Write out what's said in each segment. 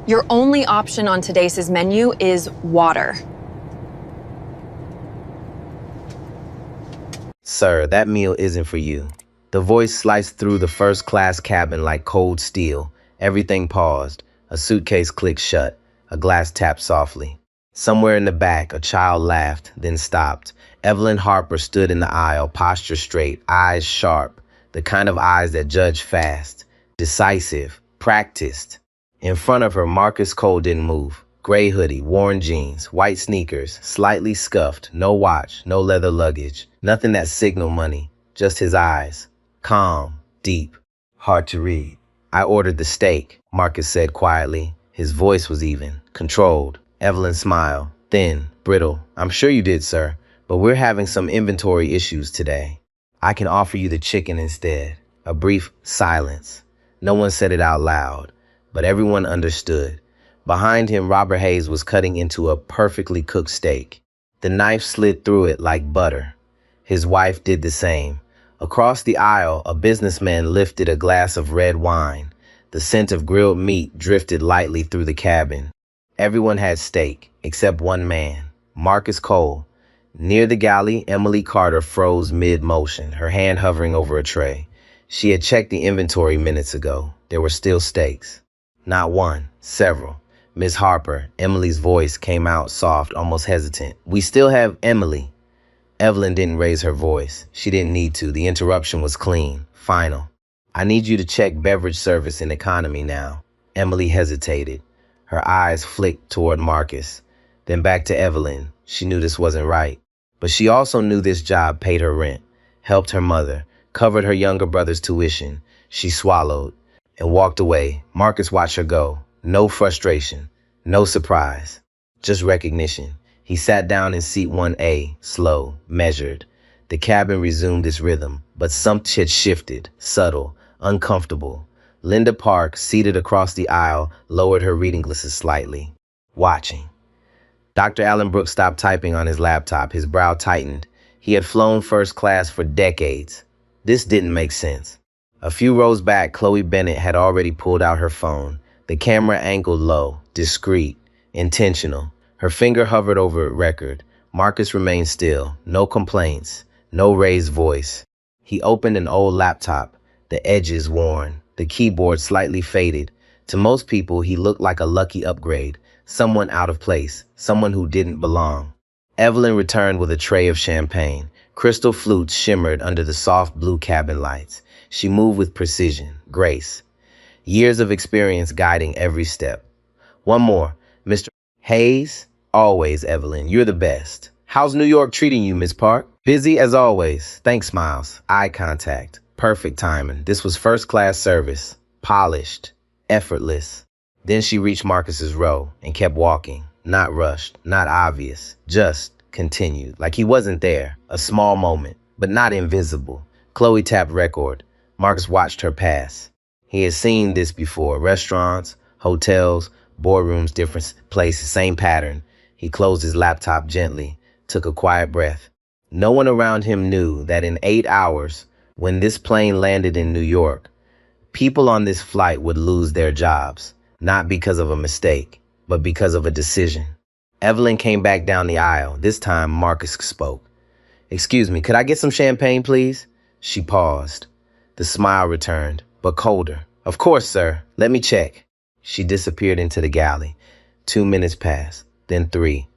Your only option on today's menu is water. Sir, that meal isn't for you. The voice sliced through the first-class cabin like cold steel. Everything paused. A suitcase clicked shut. A glass tapped softly. Somewhere in the back, a child laughed, then stopped. Evelyn Harper stood in the aisle, posture straight, eyes sharp, the kind of eyes that judge fast, decisive, practiced. In front of her, Marcus Cole didn't move. Gray hoodie, worn jeans, white sneakers, slightly scuffed, no watch, no leather luggage, nothing that signaled money, just his eyes. Calm, deep, hard to read. I ordered the steak, Marcus said quietly. His voice was even, controlled. Evelyn smiled, thin, brittle. I'm sure you did, sir, but we're having some inventory issues today. I can offer you the chicken instead. A brief silence. No one said it out loud, but everyone understood. Behind him, Robert Hayes was cutting into a perfectly cooked steak. The knife slid through it like butter. His wife did the same. Across the aisle, a businessman lifted a glass of red wine. The scent of grilled meat drifted lightly through the cabin. Everyone had steak, except one man, Marcus Cole. Near the galley, Emily Carter froze mid-motion, her hand hovering over a tray. She had checked the inventory minutes ago. There were still steaks. Not one, several. Miss Harper, Emily's voice came out soft, almost hesitant. We still have Emily. Evelyn didn't raise her voice. She didn't need to. The interruption was clean, final. I need you to check beverage service and economy now. Emily hesitated. Her eyes flicked toward Marcus, then back to Evelyn. She knew this wasn't right. But she also knew this job paid her rent, helped her mother, covered her younger brother's tuition. She swallowed and walked away. Marcus watched her go. No frustration, no surprise, just recognition. He sat down in seat 1A, slow, measured. The cabin resumed its rhythm, but something had shifted, subtle, uncomfortable. Linda Park, seated across the aisle, lowered her reading glasses slightly, watching. Dr. Allen Brooks stopped typing on his laptop. His brow tightened. He had flown first class for decades. This didn't make sense. A few rows back, Chloe Bennett had already pulled out her phone. The camera angled low, discreet, intentional. Her finger hovered over record. Marcus remained still. No complaints. No raised voice. He opened an old laptop, the edges worn, the keyboard slightly faded. To most people, he looked like a lucky upgrade, someone out of place, someone who didn't belong. Evelyn returned with a tray of champagne. Crystal flutes shimmered under the soft blue cabin lights. She moved with precision, grace. Years of experience guiding every step. One more, Mr. Hayes? Always, Evelyn. You're the best. How's New York treating you, Miss Park? Busy as always. Thanks, Miles. Eye contact. Perfect timing. This was first-class service. Polished. Effortless. Then she reached Marcus's row and kept walking. Not rushed. Not obvious. Just continued. Like he wasn't there. A small moment, but not invisible. Chloe tapped record. Marcus watched her pass. He had seen this before. Restaurants, hotels, boardrooms, different places, same pattern. He closed his laptop gently, took a quiet breath. No one around him knew that in 8 hours, when this plane landed in New York, people on this flight would lose their jobs, not because of a mistake, but because of a decision. Evelyn came back down the aisle. This time, Marcus spoke. Excuse me, could I get some champagne, please? She paused. The smile returned, but colder. Of course, sir. Let me check. She disappeared into the galley. 2 minutes passed, then 3.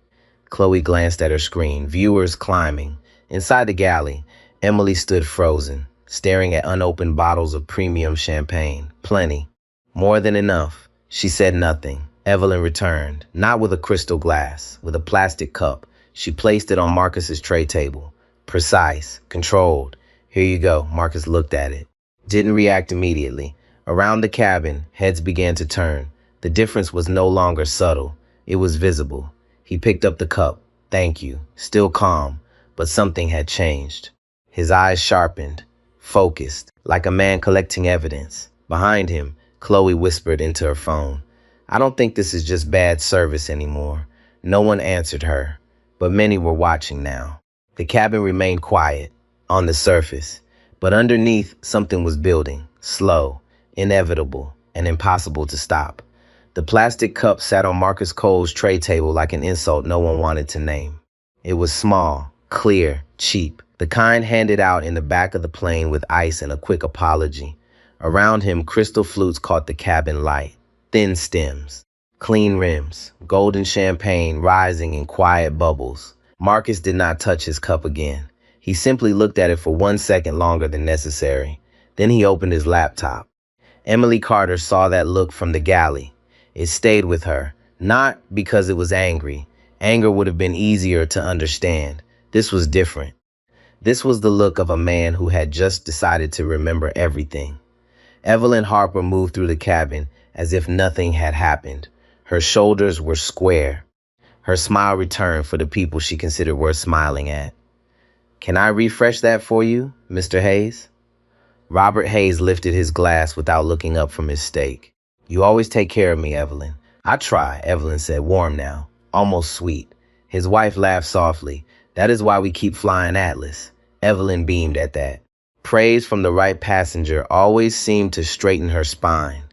Chloe glanced at her screen, viewers climbing. Inside the galley, Emily stood frozen, staring at unopened bottles of premium champagne. Plenty. More than enough. She said nothing. Evelyn returned, not with a crystal glass, with a plastic cup. She placed it on Marcus's tray table. Precise, controlled. Here you go. Marcus looked at it. Didn't react immediately. Around the cabin, heads began to turn. The difference was no longer subtle. It was visible. He picked up the cup. Thank you. Still calm, but something had changed. His eyes sharpened, focused, like a man collecting evidence. Behind him, Chloe whispered into her phone. I don't think this is just bad service anymore. No one answered her, but many were watching now. The cabin remained quiet, on the surface, but underneath something was building, slow, inevitable, and impossible to stop. The plastic cup sat on Marcus Cole's tray table like an insult no one wanted to name. It was small, clear, cheap, the kind handed out in the back of the plane with ice and a quick apology. Around him, crystal flutes caught the cabin light, thin stems, clean rims, golden champagne rising in quiet bubbles. Marcus did not touch his cup again. He simply looked at it for 1 second longer than necessary. Then he opened his laptop. Emily Carter saw that look from the galley. It stayed with her, not because it was angry. Anger would have been easier to understand. This was different. This was the look of a man who had just decided to remember everything. Evelyn Harper moved through the cabin as if nothing had happened. Her shoulders were square. Her smile returned for the people she considered worth smiling at. "Can I refresh that for you, Mr. Hayes?" Robert Hayes lifted his glass without looking up from his steak. "You always take care of me, Evelyn." "I try," Evelyn said, warm now, almost sweet. His wife laughed softly. "That is why we keep flying Atlas." Evelyn beamed at that. Praise from the right passenger always seemed to straighten her spine.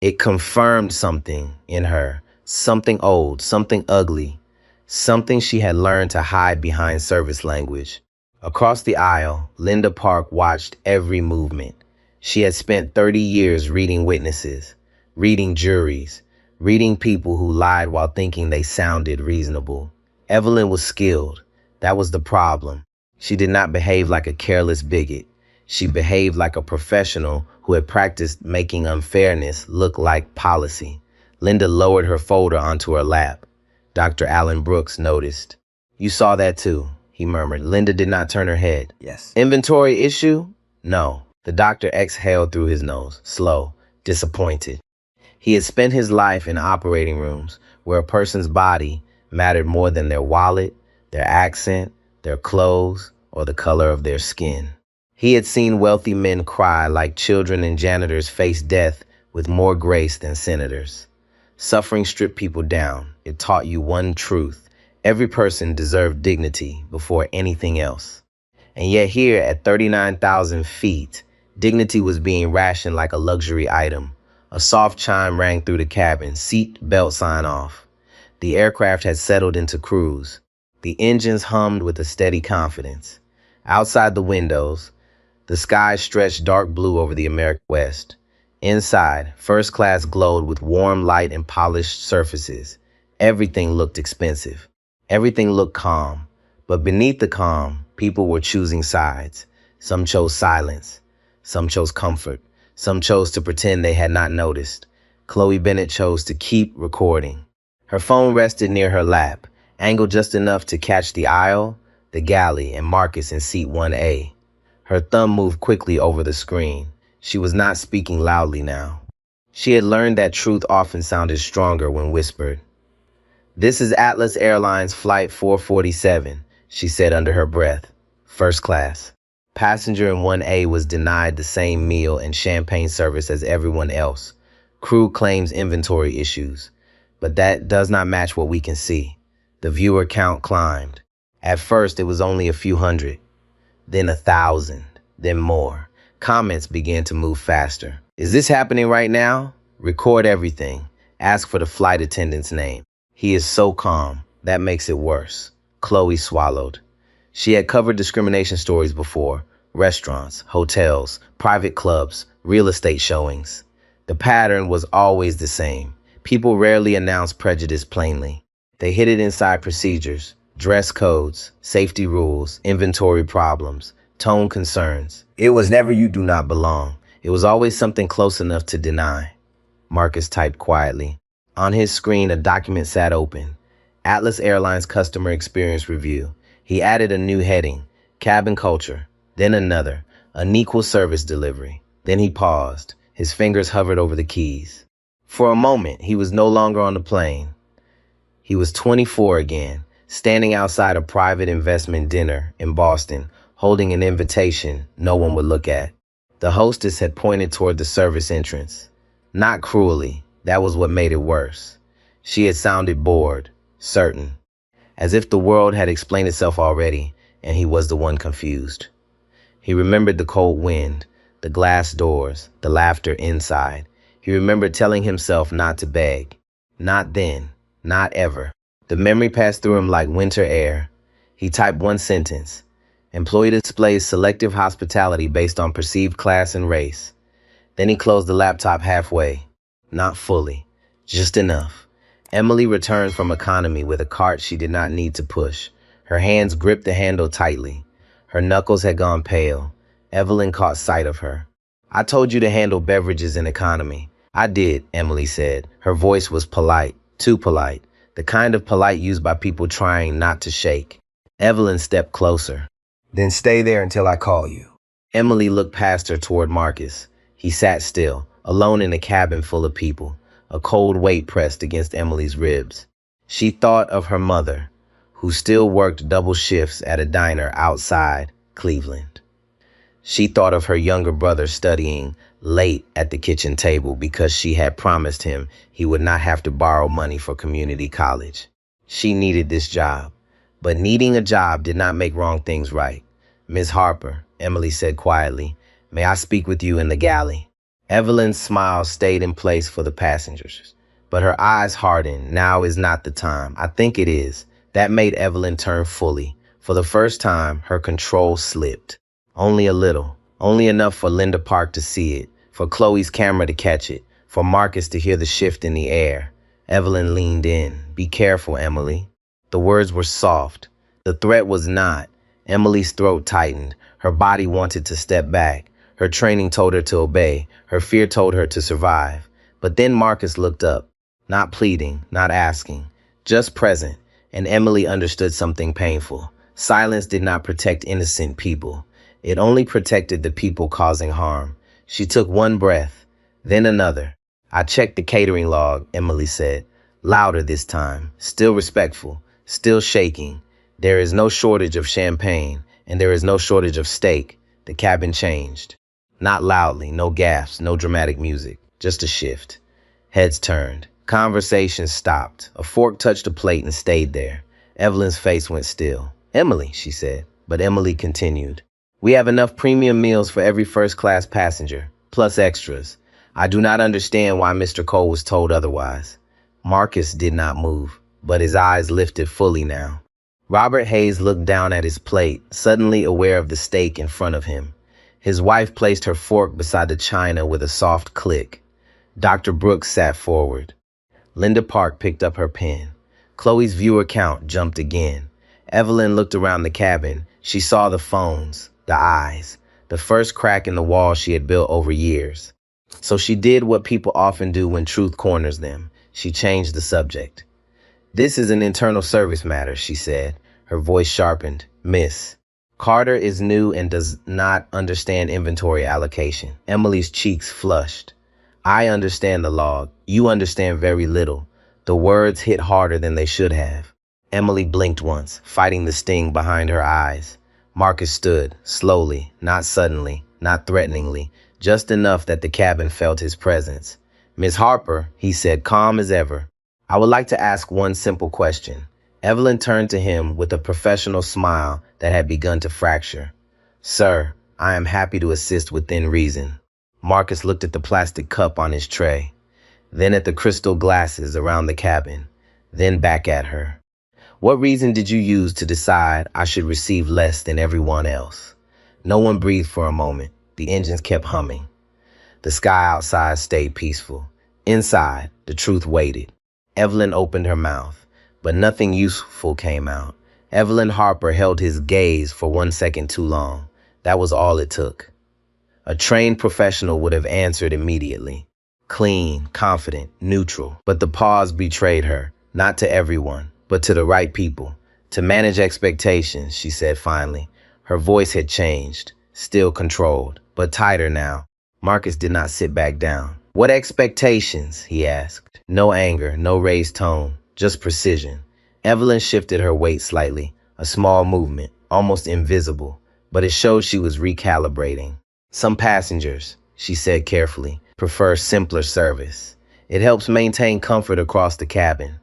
It confirmed something in her, something old, something ugly, something she had learned to hide behind service language. Across the aisle, Linda Park watched every movement. She had spent 30 years reading witnesses, reading juries, reading people who lied while thinking they sounded reasonable. Evelyn was skilled. That was the problem. She did not behave like a careless bigot. She behaved like a professional who had practiced making unfairness look like policy. Linda lowered her folder onto her lap. Dr. Allen Brooks noticed. "You saw that too," he murmured. Linda did not turn her head. "Yes." "Inventory issue?" "No." The doctor exhaled through his nose, slow, disappointed. He had spent his life in operating rooms where a person's body mattered more than their wallet, their accent, their clothes, or the color of their skin. He had seen wealthy men cry like children and janitors face death with more grace than senators. Suffering stripped people down. It taught you one truth. Every person deserved dignity before anything else. And yet here at 39,000 feet, dignity was being rationed like a luxury item. A soft chime rang through the cabin, seat belt sign off. The aircraft had settled into cruise. The engines hummed with a steady confidence. Outside the windows, the sky stretched dark blue over the American West. Inside, first class glowed with warm light and polished surfaces. Everything looked expensive. Everything looked calm. But beneath the calm, people were choosing sides. Some chose silence. Some chose comfort. Some chose to pretend they had not noticed. Chloe Bennett chose to keep recording. Her phone rested near her lap, angled just enough to catch the aisle, the galley, and Marcus in seat 1A. Her thumb moved quickly over the screen. She was not speaking loudly now. She had learned that truth often sounded stronger when whispered. "This is Atlas Airlines Flight 447, she said under her breath. "First class." Passenger in 1A was denied the same meal and champagne service as everyone else. Crew claims inventory issues, but that does not match what we can see. The viewer count climbed. At first, it was only a few hundred. Then 1,000, then more. Comments began to move faster. "Is this happening right now? Record everything. Ask for the flight attendant's name. He is so calm. That makes it worse." Chloe swallowed. She had covered discrimination stories before. Restaurants, hotels, private clubs, real estate showings. The pattern was always the same. People rarely announced prejudice plainly. They hid it inside procedures. Dress codes, safety rules, inventory problems, tone concerns. It was never "you do not belong." It was always something close enough to deny. Marcus typed quietly. On his screen, a document sat open. Atlas Airlines Customer Experience Review. He added a new heading, Cabin Culture, then another, Unequal Service Delivery. Then he paused. His fingers hovered over the keys. For a moment, he was no longer on the plane. He was 24 again, standing outside a private investment dinner in Boston, holding an invitation no one would look at. The hostess had pointed toward the service entrance. Not cruelly, that was what made it worse. She had sounded bored, certain, as if the world had explained itself already, and he was the one confused. He remembered the cold wind, the glass doors, the laughter inside. He remembered telling himself not to beg. Not then. Not ever. The memory passed through him like winter air. He typed one sentence. Employee displays selective hospitality based on perceived class and race. Then he closed the laptop halfway. Not fully. Just enough. Emily returned from economy with a cart she did not need to push. Her hands gripped the handle tightly. Her knuckles had gone pale. Evelyn caught sight of her. I told you to handle beverages in economy. I did, Emily said. Her voice was polite, too polite, the kind of polite used by people trying not to shake. Evelyn stepped closer. Then stay there until I call you. Emily looked past her toward Marcus. He sat still, alone in a cabin full of people. A cold weight pressed against Emily's ribs. She thought of her mother, who still worked double shifts at a diner outside Cleveland. She thought of her younger brother studying late at the kitchen table because she had promised him he would not have to borrow money for community college. She needed this job, but needing a job did not make wrong things right. Miss Harper, Emily said quietly, may I speak with you in the galley? Evelyn's smile stayed in place for the passengers, but her eyes hardened. Now is not the time. I think it is. That made Evelyn turn fully. For the first time, her control slipped. Only a little. Only enough for Linda Park to see it, for Chloe's camera to catch it, for Marcus to hear the shift in the air. Evelyn leaned in. Be careful, Emily. The words were soft. The threat was not. Emily's throat tightened. Her body wanted to step back. Her training told her to obey. Her fear told her to survive. But then Marcus looked up, not pleading, not asking, just present, and Emily understood something painful. Silence did not protect innocent people. It only protected the people causing harm. She took one breath, then another. I checked the catering log, Emily said, louder this time, still respectful, still shaking. There is no shortage of champagne, and there is no shortage of steak. The cabin changed. Not loudly, no gasps, no dramatic music, just a shift. Heads turned. Conversation stopped. A fork touched a plate and stayed there. Evelyn's face went still. Emily, she said, but Emily continued. We have enough premium meals for every first-class passenger, plus extras. I do not understand why Mr. Cole was told otherwise. Marcus did not move, but his eyes lifted fully now. Robert Hayes looked down at his plate, suddenly aware of the steak in front of him. His wife placed her fork beside the china with a soft click. Dr. Brooks sat forward. Linda Park picked up her pen. Chloe's viewer count jumped again. Evelyn looked around the cabin. She saw the phones, the eyes, the first crack in the wall she had built over years. So she did what people often do when truth corners them. She changed the subject. This is an internal service matter, she said. Her voice sharpened. Miss, Carter is new and does not understand inventory allocation. Emily's cheeks flushed. I understand the log. You understand very little. The words hit harder than they should have. Emily blinked once, fighting the sting behind her eyes. Marcus stood, slowly, not suddenly, not threateningly, just enough that the cabin felt his presence. Miss Harper, he said, calm as ever. I would like to ask one simple question. Evelyn turned to him with a professional smile that had begun to fracture. Sir, I am happy to assist within reason. Marcus looked at the plastic cup on his tray, then at the crystal glasses around the cabin, then back at her. What reason did you use to decide I should receive less than everyone else? No one breathed for a moment. The engines kept humming. The sky outside stayed peaceful. Inside, the truth waited. Evelyn opened her mouth, but nothing useful came out. Evelyn Harper held his gaze for 1 second too long. That was all it took. A trained professional would have answered immediately. Clean, confident, neutral. But the pause betrayed her, not to everyone, but to the right people. To manage expectations, she said finally. Her voice had changed, still controlled, but tighter now. Marcus did not sit back down. What expectations? He asked. No anger, no raised tone, just precision. Evelyn shifted her weight slightly, a small movement, almost invisible, but it showed she was recalibrating. Some passengers, she said carefully, prefer simpler service. It helps maintain comfort across the cabin.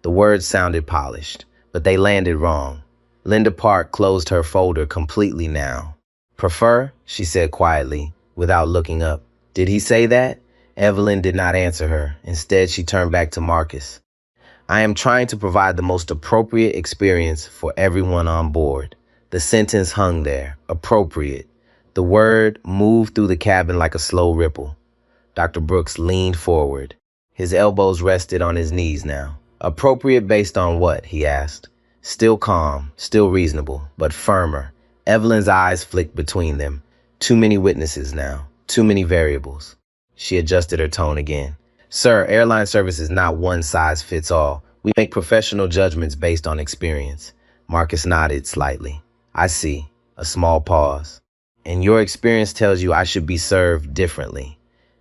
The words sounded polished, but they landed wrong. Linda Park closed her folder completely now. Prefer? She said quietly, without looking up. Did he say that? Evelyn did not answer her. Instead, she turned back to Marcus. I am trying to provide the most appropriate experience for everyone on board. The sentence hung there. Appropriate. The word moved through the cabin like a slow ripple. Dr. Brooks leaned forward. His elbows rested on his knees now. Appropriate based on what? He asked. Still calm, still reasonable, but firmer. Evelyn's eyes flicked between them. Too many witnesses now. Too many variables. She adjusted her tone again. Sir, airline service is not one size fits all. We make professional judgments based on experience. Marcus nodded slightly. I see. A small pause. And your experience tells you I should be served differently.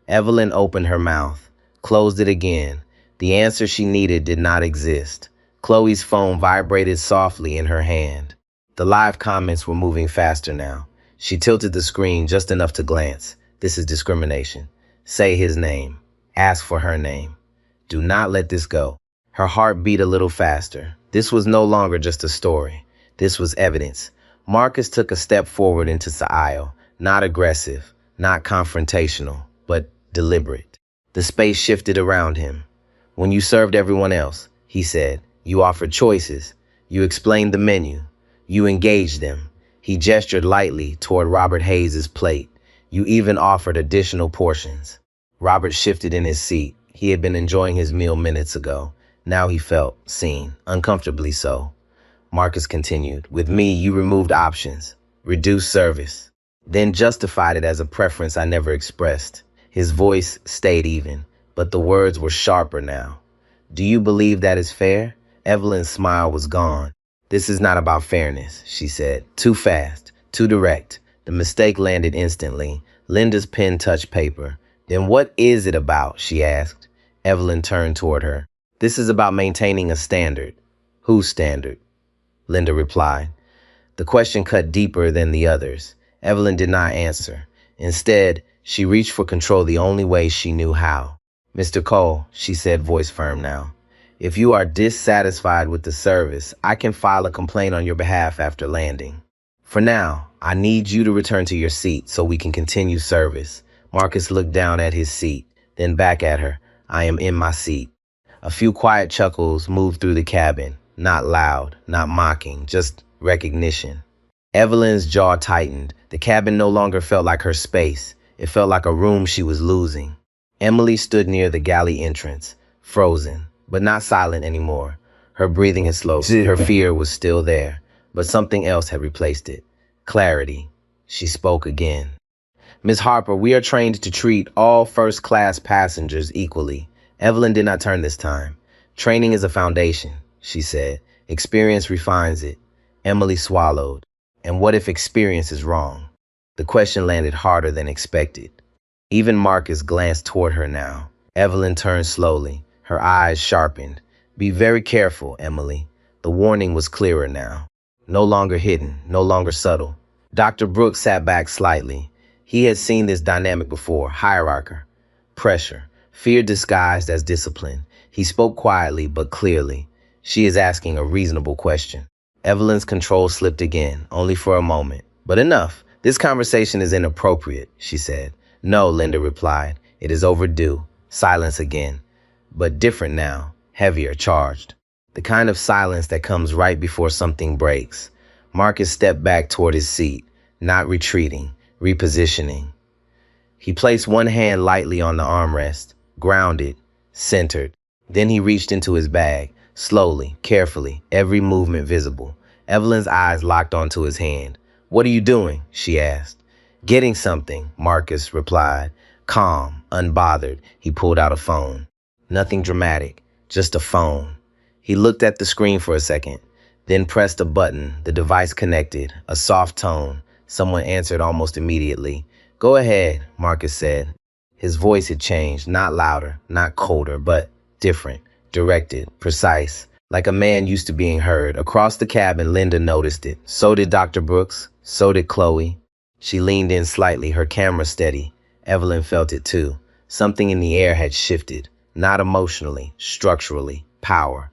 Evelyn opened her mouth, closed it again. The answer she needed did not exist. Chloe's phone vibrated softly in her hand. The live comments were moving faster now. She tilted the screen just enough to glance. This is discrimination. Say his name. Ask for her name. Do not let this go. Her heart beat a little faster. This was no longer just a story. This was evidence. Marcus took a step forward into the aisle, not aggressive, not confrontational, but deliberate. The space shifted around him. When you served everyone else, he said, you offered choices. You explained the menu. You engaged them. He gestured lightly toward Robert Hayes's plate. You even offered additional portions. Robert shifted in his seat. He had been enjoying his meal minutes ago. Now he felt seen, uncomfortably so. Marcus continued, with me, you removed options, reduced service, then justified it as a preference I never expressed. His voice stayed even, but the words were sharper now. Do you believe that is fair? Evelyn's smile was gone. This is not about fairness, she said. Too fast, too direct. The mistake landed instantly. Linda's pen touched paper. Then what is it about? She asked. Evelyn turned toward her. This is about maintaining a standard. Whose standard? Linda replied. The question cut deeper than the others. Evelyn did not answer. Instead, she reached for control the only way she knew how. Mr. Cole, she said, voice firm now. If you are dissatisfied with the service, I can file a complaint on your behalf after landing. For now, I need you to return to your seat so we can continue service. Marcus looked down at his seat, then back at her. I am in my seat. A few quiet chuckles moved through the cabin. Not loud, not mocking, just recognition. Evelyn's jaw tightened. The cabin no longer felt like her space. It felt like a room she was losing. Emily stood near the galley entrance, frozen, but not silent anymore. Her breathing had slowed. Her fear was still there, but something else had replaced it. Clarity. She spoke again. Miss Harper, we are trained to treat all first-class passengers equally. Evelyn did not turn this time. Training is a foundation, she said. Experience refines it. Emily swallowed. And what if experience is wrong? The question landed harder than expected. Even Marcus glanced toward her now. Evelyn turned slowly. Her eyes sharpened. Be very careful, Emily. The warning was clearer now. No longer hidden, no longer subtle. Dr. Brooks sat back slightly. He had seen this dynamic before, hierarchy, pressure, fear disguised as discipline. He spoke quietly but clearly. She is asking a reasonable question. Evelyn's control slipped again, only for a moment. But enough. This conversation is inappropriate, she said. No, Linda replied. It is overdue. Silence again. But different now, heavier, charged. The kind of silence that comes right before something breaks. Marcus stepped back toward his seat, not retreating, repositioning. He placed one hand lightly on the armrest, grounded, centered. Then he reached into his bag, slowly, carefully, every movement visible. Evelyn's eyes locked onto his hand. What are you doing? She asked. Getting something, Marcus replied. Calm, unbothered, he pulled out a phone. Nothing dramatic, just a phone. He looked at the screen for a second, then pressed a button. The device connected, a soft tone. Someone answered almost immediately. Go ahead, Marcus said. His voice had changed, not louder, not colder, but different, directed, precise, like a man used to being heard. Across the cabin, Linda noticed it. So did Dr. Brooks. So did Chloe. She leaned in slightly, her camera steady. Evelyn felt it too. Something in the air had shifted, not emotionally, structurally, power.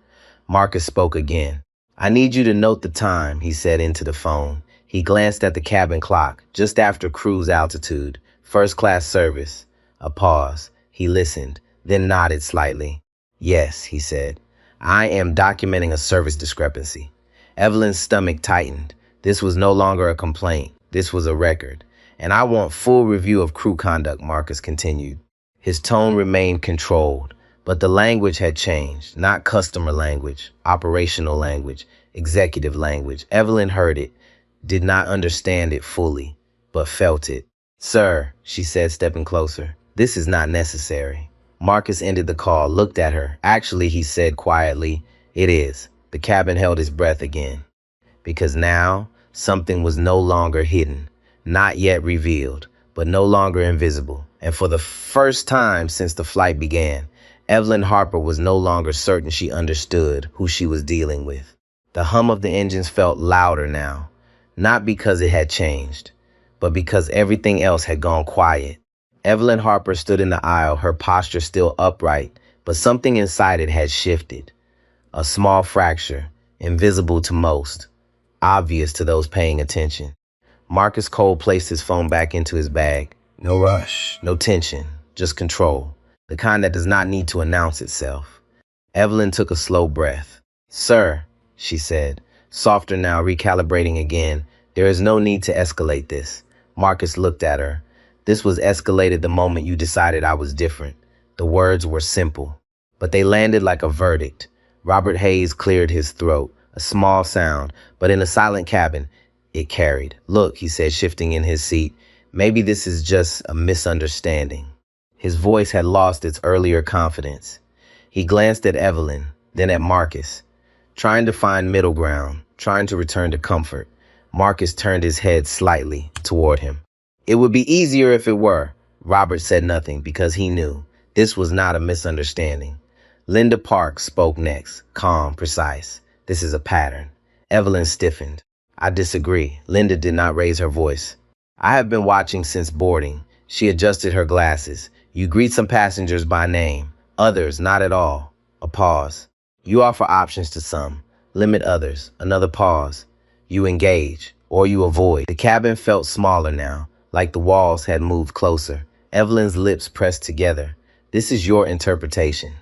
Marcus spoke again. I need you to note the time, he said into the phone. He glanced at the cabin clock, just after cruise altitude, first-class service. A pause. He listened, then nodded slightly. Yes, he said. I am documenting a service discrepancy. Evelyn's stomach tightened. This was no longer a complaint. This was a record. And I want full review of crew conduct, Marcus continued. His tone remained controlled, but the language had changed. Not customer language, operational language, executive language. Evelyn heard it, did not understand it fully, but felt it. Sir, she said, stepping closer, this is not necessary. Marcus ended the call, looked at her. Actually, he said quietly, it is. The cabin held his breath again. Because now, something was no longer hidden, not yet revealed, but no longer invisible. And for the first time since the flight began, Evelyn Harper was no longer certain she understood who she was dealing with. The hum of the engines felt louder now, not because it had changed, but because everything else had gone quiet. Evelyn Harper stood in the aisle, her posture still upright, but something inside it had shifted. A small fracture, invisible to most, obvious to those paying attention. Marcus Cole placed his phone back into his bag. No rush, no tension, just control, the kind that does not need to announce itself. Evelyn took a slow breath. Sir, she said, softer now, recalibrating again, there is no need to escalate this. Marcus looked at her. This was escalated the moment you decided I was different. The words were simple, but they landed like a verdict. Robert Hayes cleared his throat, a small sound, but in a silent cabin, it carried. Look, he said, shifting in his seat, maybe this is just a misunderstanding. His voice had lost its earlier confidence. He glanced at Evelyn, then at Marcus, trying to find middle ground, trying to return to comfort. Marcus turned his head slightly toward him. It would be easier if it were. Robert said nothing because he knew this was not a misunderstanding. Linda Parks spoke next, calm, precise. This is a pattern. Evelyn stiffened. I disagree. Linda did not raise her voice. I have been watching since boarding. She adjusted her glasses. You greet some passengers by name, others not at all. A pause. You offer options to some, limit others. Another pause. You engage, or you avoid. The cabin felt smaller now, like the walls had moved closer. Evelyn's lips pressed together. This is your interpretation.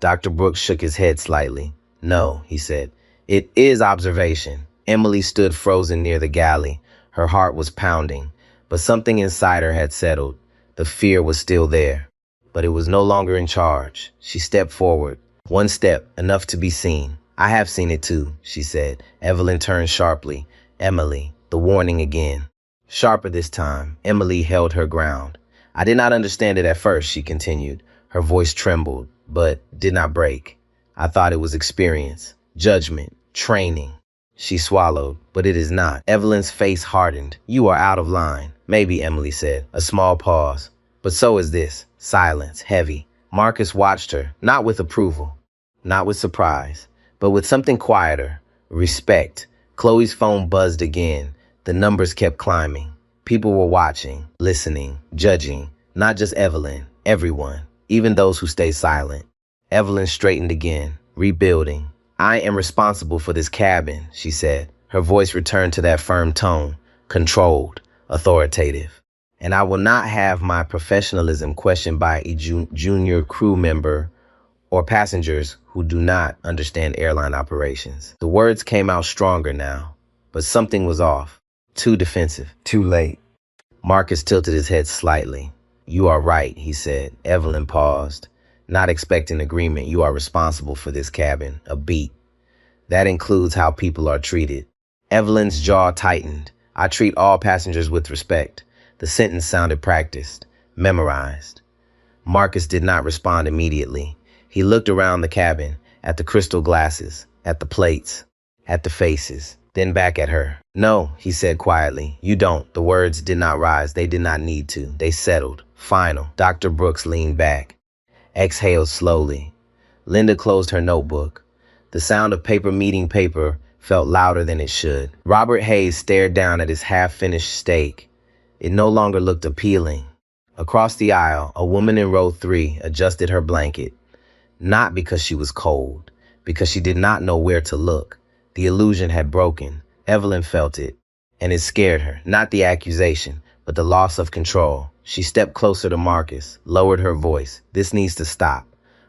Dr. Brooks shook his head slightly. No, he said. It is observation. Emily stood frozen near the galley. Her heart was pounding, but something inside her had settled. The fear was still there, but it was no longer in charge. She stepped forward. One step, enough to be seen. I have seen it too, she said. Evelyn turned sharply. Emily, the warning again. Sharper this time. Emily held her ground. I did not understand it at first, she continued. Her voice trembled, but did not break. I thought it was experience, judgment, training. She swallowed, but it is not. Evelyn's face hardened. You are out of line. Maybe, Emily said. A small pause. But so is this. Silence, heavy. Marcus watched her, not with approval, not with surprise, but with something quieter. Respect. Chloe's phone buzzed again. The numbers kept climbing. People were watching, listening, judging. Not just Evelyn, everyone, even those who stayed silent. Evelyn straightened again, rebuilding. I am responsible for this cabin, she said. Her voice returned to that firm tone, controlled, authoritative. And I will not have my professionalism questioned by a junior crew member or passengers who do not understand airline operations. The words came out stronger now, but something was off. Too defensive, too late. Marcus tilted his head slightly. You are right, he said. Evelyn paused. Not expecting agreement, you are responsible for this cabin. A beat. That includes how people are treated. Evelyn's jaw tightened. I treat all passengers with respect. The sentence sounded practiced, memorized. Marcus did not respond immediately. He looked around the cabin, at the crystal glasses, at the plates, at the faces, then back at her. No, he said quietly. You don't. The words did not rise. They did not need to. They settled. Final. Dr. Brooks leaned back. Exhaled slowly. Linda closed her notebook. The sound of paper meeting paper felt louder than it should. Robert Hayes stared down at his half-finished steak. It no longer looked appealing. Across the aisle, a woman in row 3 adjusted her blanket. Not because she was cold, because she did not know where to look. The illusion had broken. Evelyn felt it, and it scared her. Not the accusation, but the loss of control. She stepped closer to Marcus, lowered her voice. This needs to stop.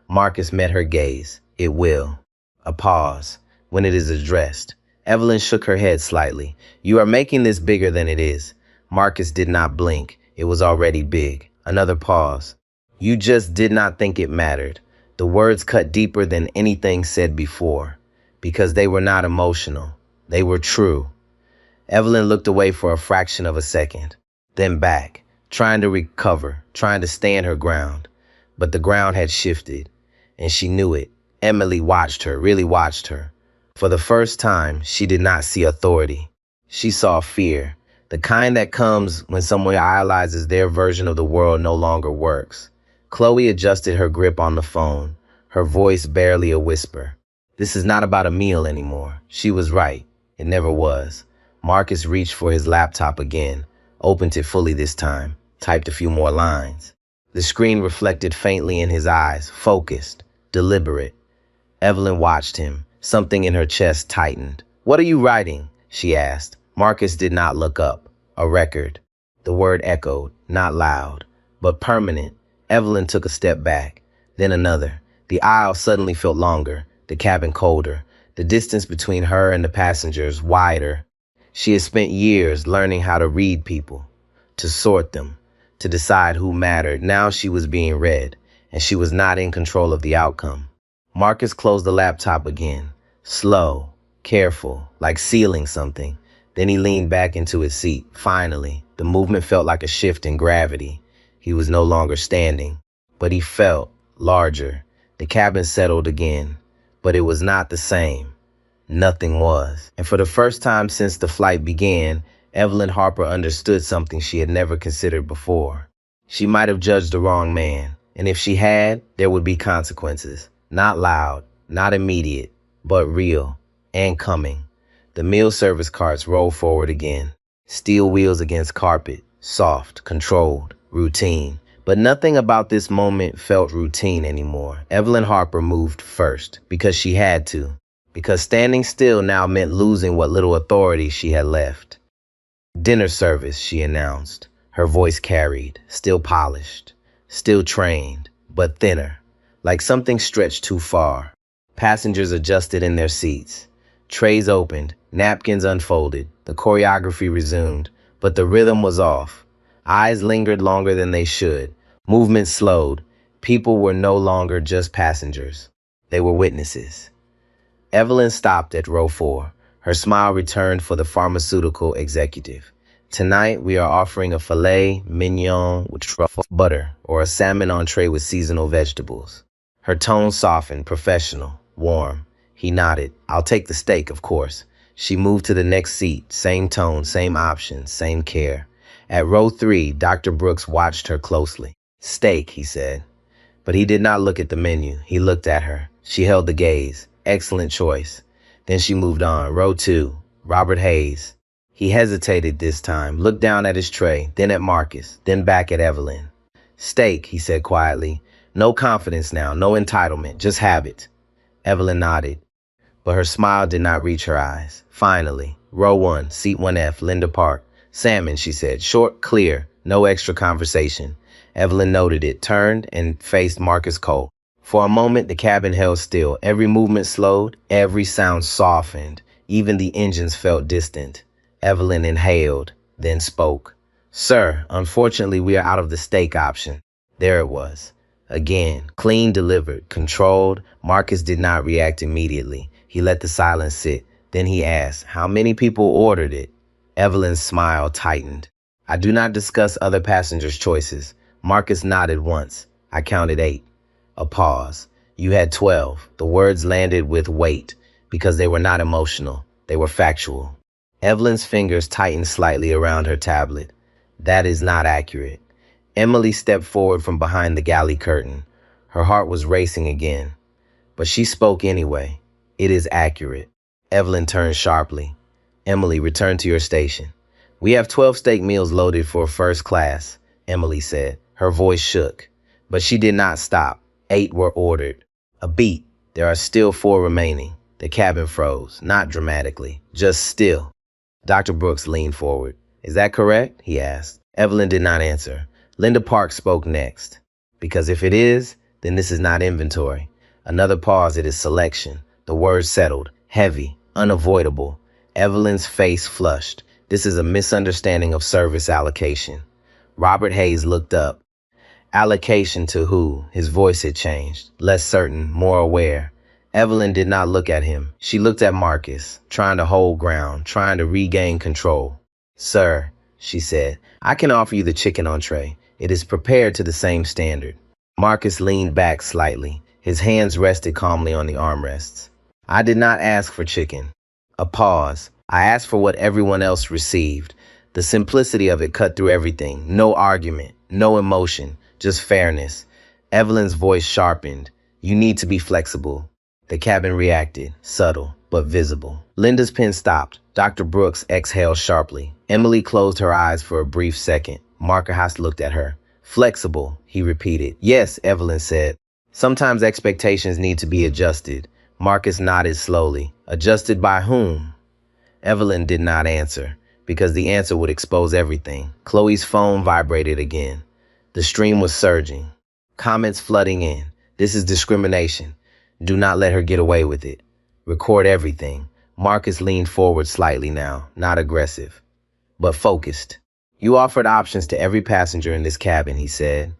Marcus met her gaze. It will. A pause. When it is addressed. Evelyn shook her head slightly. You are making this bigger than it is. Marcus did not blink. It was already big. Another pause. You just did not think it mattered. The words cut deeper than anything said before. Because they were not emotional. They were true. Evelyn looked away for a fraction of a second. Then back, trying to recover, trying to stand her ground. But the ground had shifted, and she knew it. Emily watched her, really watched her. For the first time, she did not see authority. She saw fear, the kind that comes when someone realizes their version of the world no longer works. Chloe adjusted her grip on the phone, her voice barely a whisper. This is not about a meal anymore. She was right. It never was. Marcus reached for his laptop again, opened it fully this time, typed a few more lines. The screen reflected faintly in his eyes, focused, deliberate. Evelyn watched him. Something in her chest tightened. What are you writing? She asked. Marcus did not look up. A record. The word echoed, not loud, but permanent. Evelyn took a step back, then another. The aisle suddenly felt longer, the cabin colder, the distance between her and the passengers wider. She had spent years learning how to read people, to sort them, to decide who mattered. Now she was being read, and she was not in control of the outcome. Marcus closed the laptop again, slow, careful, like sealing something. Then he leaned back into his seat. Finally, the movement felt like a shift in gravity. He was no longer standing, but he felt larger. The cabin settled again, but it was not the same. Nothing was. And for the first time since the flight began, Evelyn Harper understood something she had never considered before. She might have judged the wrong man, and if she had, there would be consequences. Not loud, not immediate, but real and coming. The meal service carts rolled forward again. Steel wheels against carpet, soft, controlled, routine. But nothing about this moment felt routine anymore. Evelyn Harper moved first, because she had to. Because standing still now meant losing what little authority she had left. Dinner service, she announced. Her voice carried, still polished, still trained, but thinner. Like something stretched too far. Passengers adjusted in their seats. Trays opened, napkins unfolded, the choreography resumed, but the rhythm was off. Eyes lingered longer than they should. Movement slowed. People were no longer just passengers. They were witnesses. Evelyn stopped at row 4. Her smile returned for the pharmaceutical executive. Tonight, we are offering a filet mignon with truffle butter or a salmon entree with seasonal vegetables. Her tone softened, professional, warm. He nodded. I'll take the steak, of course. She moved to the next seat. Same tone, same options, same care. At row 3, Dr. Brooks watched her closely. Steak, he said. But he did not look at the menu. He looked at her. She held the gaze. Excellent choice. Then she moved on. Row 2, Robert Hayes. He hesitated this time, looked down at his tray, then at Marcus, then back at Evelyn. Steak, he said quietly. No confidence now, no entitlement, just habit. Evelyn nodded, but her smile did not reach her eyes. Finally, row 1, seat 1F, Linda Park. Salmon, she said, short, clear, no extra conversation. Evelyn noted it, turned, and faced Marcus Cole. For a moment, the cabin held still. Every movement slowed, every sound softened. Even the engines felt distant. Evelyn inhaled, then spoke. Sir, unfortunately, we are out of the steak option. There it was. Again, clean, delivered, controlled. Marcus did not react immediately. He let the silence sit. Then he asked, how many people ordered it? Evelyn's smile tightened. I do not discuss other passengers' choices. Marcus nodded once. I counted 8. A pause. You had 12. The words landed with weight because they were not emotional. They were factual. Evelyn's fingers tightened slightly around her tablet. That is not accurate. Emily stepped forward from behind the galley curtain. Her heart was racing again. But she spoke anyway. It is accurate. Evelyn turned sharply. Emily, return to your station. We have 12 steak meals loaded for first class, Emily said. Her voice shook. But she did not stop. 8 were ordered. A beat. There are still 4 remaining. The cabin froze, not dramatically, just still. Dr. Brooks leaned forward. Is that correct? He asked. Evelyn did not answer. Linda Park spoke next. Because if it is, then this is not inventory. Another pause, it is selection. The words settled, heavy, unavoidable. Evelyn's face flushed. This is a misunderstanding of service allocation. Robert Hayes looked up. Allocation to who? His voice had changed, less certain, more aware. Evelyn did not look at him. She looked at Marcus, trying to hold ground, trying to regain control. Sir, she said, I can offer you the chicken entree. It is prepared to the same standard. Marcus leaned back slightly. His hands rested calmly on the armrests. I did not ask for chicken. A pause. I asked for what everyone else received. The simplicity of it cut through everything. No argument, no emotion, just fairness. Evelyn's voice sharpened. You need to be flexible. The cabin reacted, subtle but visible. Linda's pen stopped. Dr. Brooks exhaled sharply. Emily closed her eyes for a brief second. Marcus looked at her. Flexible, he repeated. Yes, Evelyn said. Sometimes expectations need to be adjusted. Marcus nodded slowly. Adjusted by whom? Evelyn did not answer, because the answer would expose everything. Chloe's phone vibrated again. The stream was surging. Comments flooding in. This is discrimination. Do not let her get away with it. Record everything. Marcus leaned forward slightly now, not aggressive, but focused. You offered options to every passenger in this cabin, he said.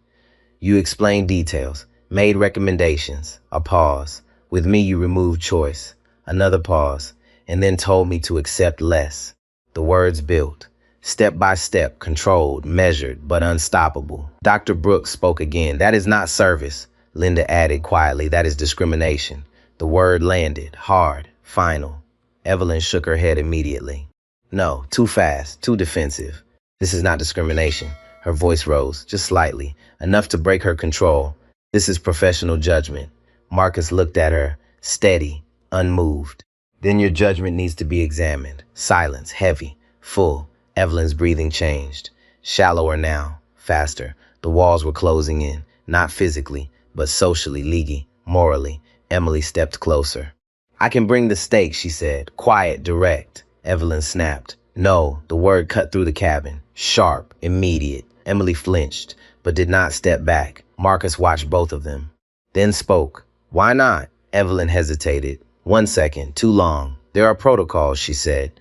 You explained details, made recommendations. A pause. With me, you removed choice. Another pause, and then told me to accept less. The words built. Step by step, controlled, measured, but unstoppable. Dr. Brooks spoke again. That is not service. Linda added quietly. That is discrimination. The word landed, hard, final. Evelyn shook her head immediately. No, too fast, too defensive. This is not discrimination. Her voice rose, just slightly, enough to break her control. This is professional judgment. Marcus looked at her, steady, unmoved. Then your judgment needs to be examined. Silence, heavy, full. Evelyn's breathing changed. Shallower now, faster. The walls were closing in, not physically, but socially, legally, morally. Emily stepped closer. I can bring the stakes, she said. Quiet, direct. Evelyn snapped. No, the word cut through the cabin. Sharp, immediate. Emily flinched, but did not step back. Marcus watched both of them, then spoke. Why not? Evelyn hesitated. 1 second, too long. There are protocols, she said.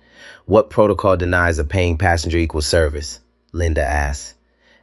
What protocol denies a paying passenger equal service? Linda asked.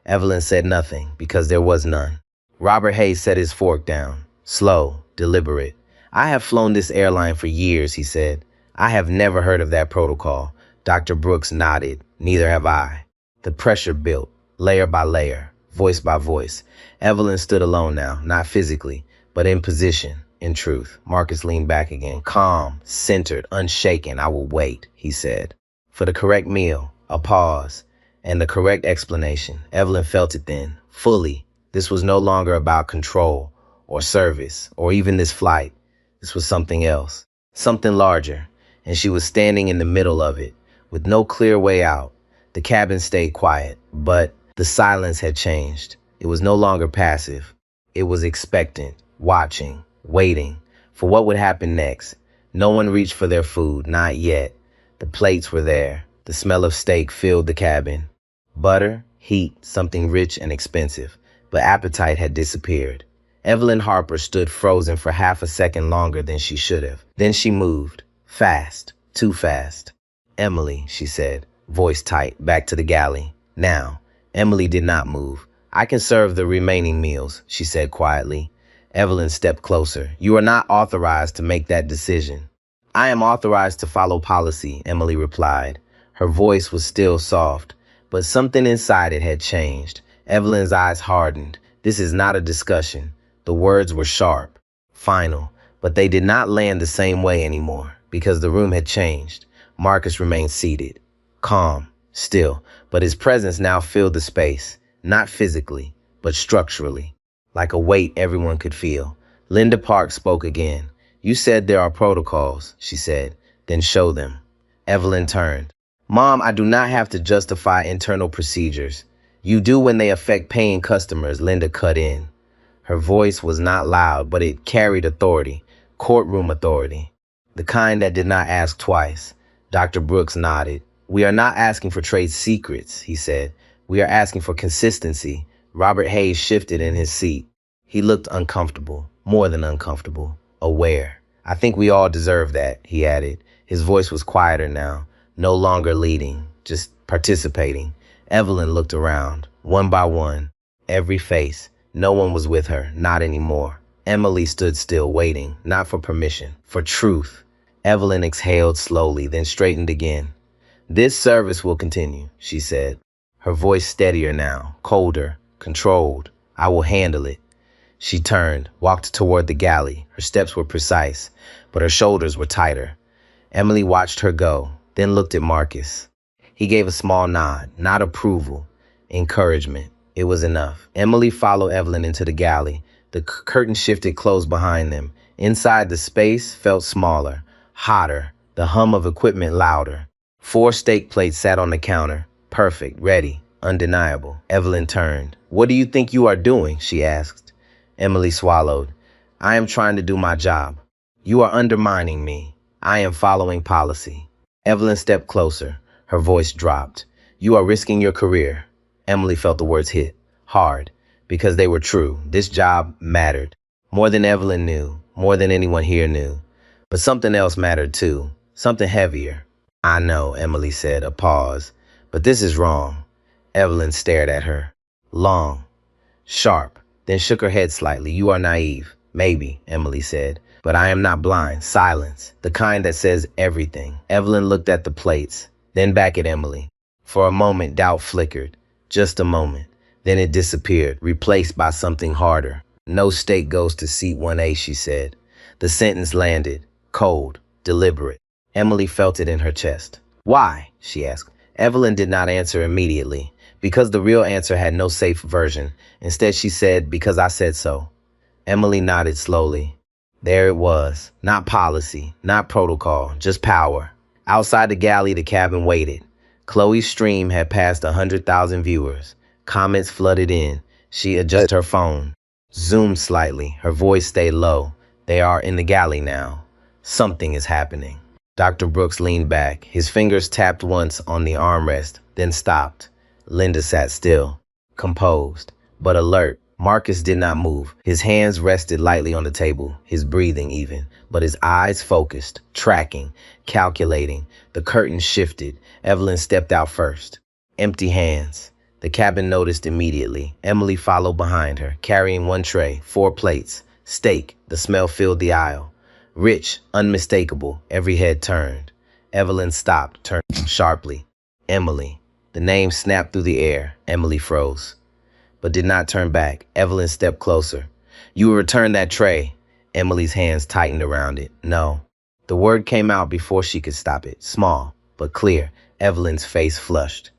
Evelyn said nothing, because there was none. Robert Hayes set his fork down. Slow, deliberate. I have flown this airline for years, he said. I have never heard of that protocol. Dr. Brooks nodded. Neither have I. The pressure built, layer by layer, voice by voice. Evelyn stood alone now, not physically, but in position, in truth. Marcus leaned back again, calm, centered, unshaken. I will wait, he said. For the correct meal, a pause, and the correct explanation. Evelyn felt it then, fully. This was no longer about control or service or even this flight. This was something else, something larger, and she was standing in the middle of it with no clear way out. The cabin stayed quiet, but the silence had changed. It was no longer passive. It was expectant, watching, waiting for what would happen next. No one reached for their food, not yet. The plates were there. The smell of steak filled the cabin. Butter, heat, something rich and expensive, but appetite had disappeared. Evelyn Harper stood frozen for half a second longer than she should have. Then she moved. Fast, too fast. Emily, she said, voice tight, back to the galley. Now, Emily did not move. I can serve the remaining meals, she said quietly. Evelyn stepped closer. You are not authorized to make that decision. I am authorized to follow policy, Emily replied. Her voice was still soft, but something inside it had changed. Evelyn's eyes hardened. This is not a discussion. The words were sharp, final, but they did not land the same way anymore because the room had changed. Marcus remained seated, calm, still, but his presence now filled the space, not physically, but structurally, like a weight everyone could feel. Linda Park spoke again. You said there are protocols, she said, then show them. Evelyn turned. Mom, I do not have to justify internal procedures. You do when they affect paying customers, Linda cut in. Her voice was not loud, but it carried authority, courtroom authority, the kind that did not ask twice. Dr. Brooks nodded. We are not asking for trade secrets, he said. We are asking for consistency. Robert Hayes shifted in his seat. He looked uncomfortable, more than uncomfortable, aware. I think we all deserve that, he added. His voice was quieter now, no longer leading, just participating. Evelyn looked around, one by one, every face. No one was with her, not anymore. Emily stood still, waiting, not for permission, for truth. Evelyn exhaled slowly, then straightened again. This service will continue, she said, her voice steadier now, colder, controlled. I will handle it. She turned, walked toward the galley. Her steps were precise, but her shoulders were tighter. Emily watched her go, then looked at Marcus. He gave a small nod, not approval, encouragement. It was enough. Emily followed Evelyn into the galley. The curtain shifted closed behind them. Inside, the space felt smaller, hotter, the hum of equipment louder. 4 steak plates sat on the counter. Perfect, ready, undeniable. Evelyn turned. What do you think you are doing? She asked. Emily swallowed. I am trying to do my job. You are undermining me. I am following policy. Evelyn stepped closer. Her voice dropped. You are risking your career. Emily felt the words hit hard because they were true. This job mattered. More than Evelyn knew, more than anyone here knew. But something else mattered too, something heavier. I know, Emily said, a pause. But this is wrong. Evelyn stared at her. Long, sharp, then shook her head slightly. You are naive. Maybe, Emily said. But I am not blind. Silence. The kind that says everything. Evelyn looked at the plates, then back at Emily. For a moment, doubt flickered. Just a moment. Then it disappeared, replaced by something harder. No steak goes to seat 1A, she said. The sentence landed, cold, deliberate. Emily felt it in her chest. Why? She asked. Evelyn did not answer immediately, because the real answer had no safe version. Instead, she said, because I said so. Emily nodded slowly. There it was. Not policy, not protocol, just power. Outside the galley, the cabin waited. Chloe's stream had passed 100,000 viewers. Comments flooded in. She adjusted her phone. Zoomed slightly. Her voice stayed low. They are in the galley now. Something is happening. Dr. Brooks leaned back. His fingers tapped once on the armrest, then stopped. Linda sat still, composed, but alert. Marcus did not move. His hands rested lightly on the table, his breathing even, but his eyes focused, tracking, calculating. The curtain shifted. Evelyn stepped out first. Empty hands. The cabin noticed immediately. Emily followed behind her, carrying 1 tray, 4 plates. Steak. The smell filled the aisle. Rich, unmistakable. Every head turned. Evelyn stopped, turned sharply. Emily. The name snapped through the air. Emily froze, but did not turn back. Evelyn stepped closer. You will return that tray. Emily's hands tightened around it. No. The word came out before she could stop it. Small, but clear. Evelyn's face flushed.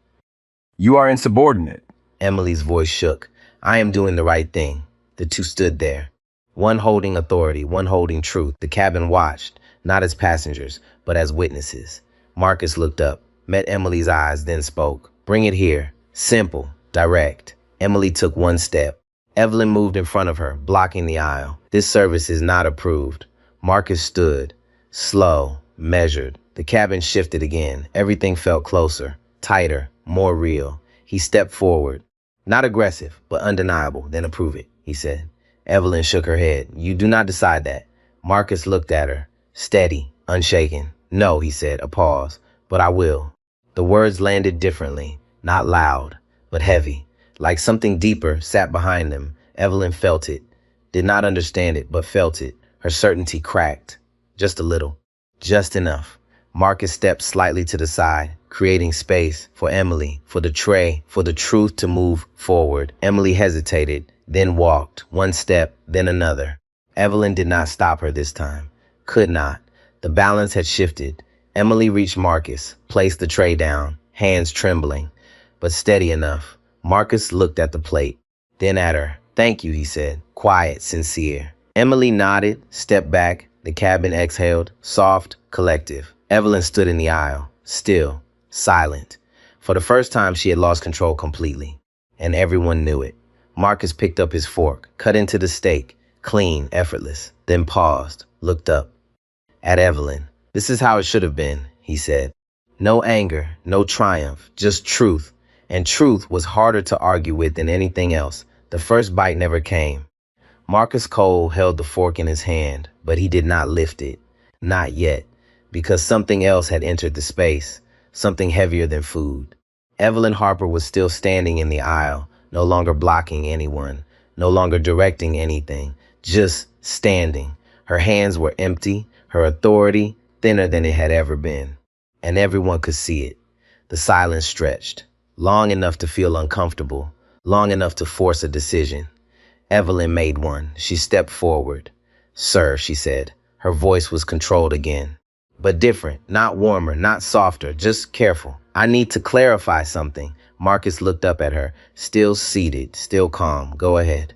You are insubordinate. Emily's voice shook. I am doing the right thing. The two stood there. One holding authority, one holding truth. The cabin watched, not as passengers, but as witnesses. Marcus looked up, met Emily's eyes, then spoke. Bring it here. Simple, direct. Emily took 1 step. Evelyn moved in front of her, blocking the aisle. This service is not approved. Marcus stood, slow, measured. The cabin shifted again. Everything felt closer, tighter, more real. He stepped forward. Not aggressive, but undeniable. Then approve it, he said. Evelyn shook her head. You do not decide that. Marcus looked at her, steady, unshaken. No, he said, a pause. But I will. The words landed differently, not loud, but heavy. Like something deeper sat behind them. Evelyn felt it. Did not understand it, but felt it. Her certainty cracked. Just a little. Just enough. Marcus stepped slightly to the side, creating space for Emily, for the tray, for the truth to move forward. Emily hesitated, then walked, 1 step, then another. Evelyn did not stop her this time. Could not. The balance had shifted. Emily reached Marcus, placed the tray down, hands trembling, but steady enough. Marcus looked at the plate, then at her. Thank you, he said, quiet, sincere. Emily nodded, stepped back. The cabin exhaled, soft, collective. Evelyn stood in the aisle, still, silent. For the first time, she had lost control completely, and everyone knew it. Marcus picked up his fork, cut into the steak, clean, effortless, then paused, looked up at Evelyn. This is how it should have been, he said. No anger, no triumph, just truth. And truth was harder to argue with than anything else. The first bite never came. Marcus Cole held the fork in his hand, but he did not lift it. Not yet, because something else had entered the space, something heavier than food. Evelyn Harper was still standing in the aisle, no longer blocking anyone, no longer directing anything, just standing. Her hands were empty, her authority thinner than it had ever been. And everyone could see it. The silence stretched, long enough to feel uncomfortable, long enough to force a decision. Evelyn made one. She stepped forward. "Sir," she said. Her voice was controlled again, but different, not warmer, not softer, just careful. "I need to clarify something." Marcus looked up at her, still seated, still calm. "Go ahead."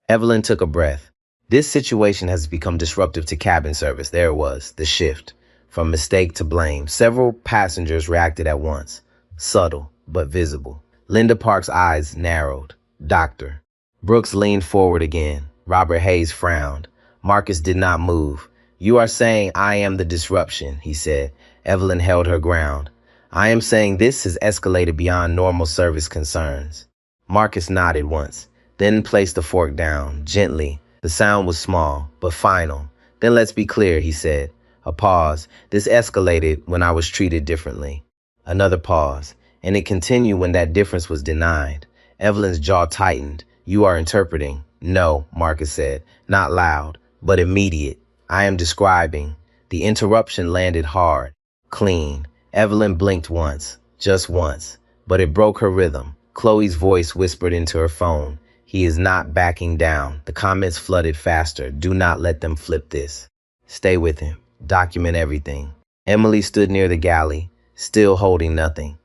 Evelyn took a breath. This situation has become disruptive to cabin service. There it was, the shift. From mistake to blame. Several passengers reacted at once. Subtle, but visible. Linda Park's eyes narrowed. "Doctor." Brooks leaned forward again. Robert Hayes frowned. Marcus did not move. "You are saying I am the disruption," he said. Evelyn held her ground. "I am saying this has escalated beyond normal service concerns." Marcus nodded once, then placed the fork down, gently. The sound was small, but final. "Then let's be clear," he said. A pause. "This escalated when I was treated differently." Another pause. "And it continued when that difference was denied." Evelyn's jaw tightened. "You are interpreting." "No," Marcus said. "Not loud, but immediate. I am describing." The interruption landed hard, clean. Evelyn blinked once, just once, but it broke her rhythm. Chloe's voice whispered into her phone. "He is not backing down." The comments flooded faster. "Do not let them flip this. Stay with him. Document everything." Emily stood near the galley, still holding nothing.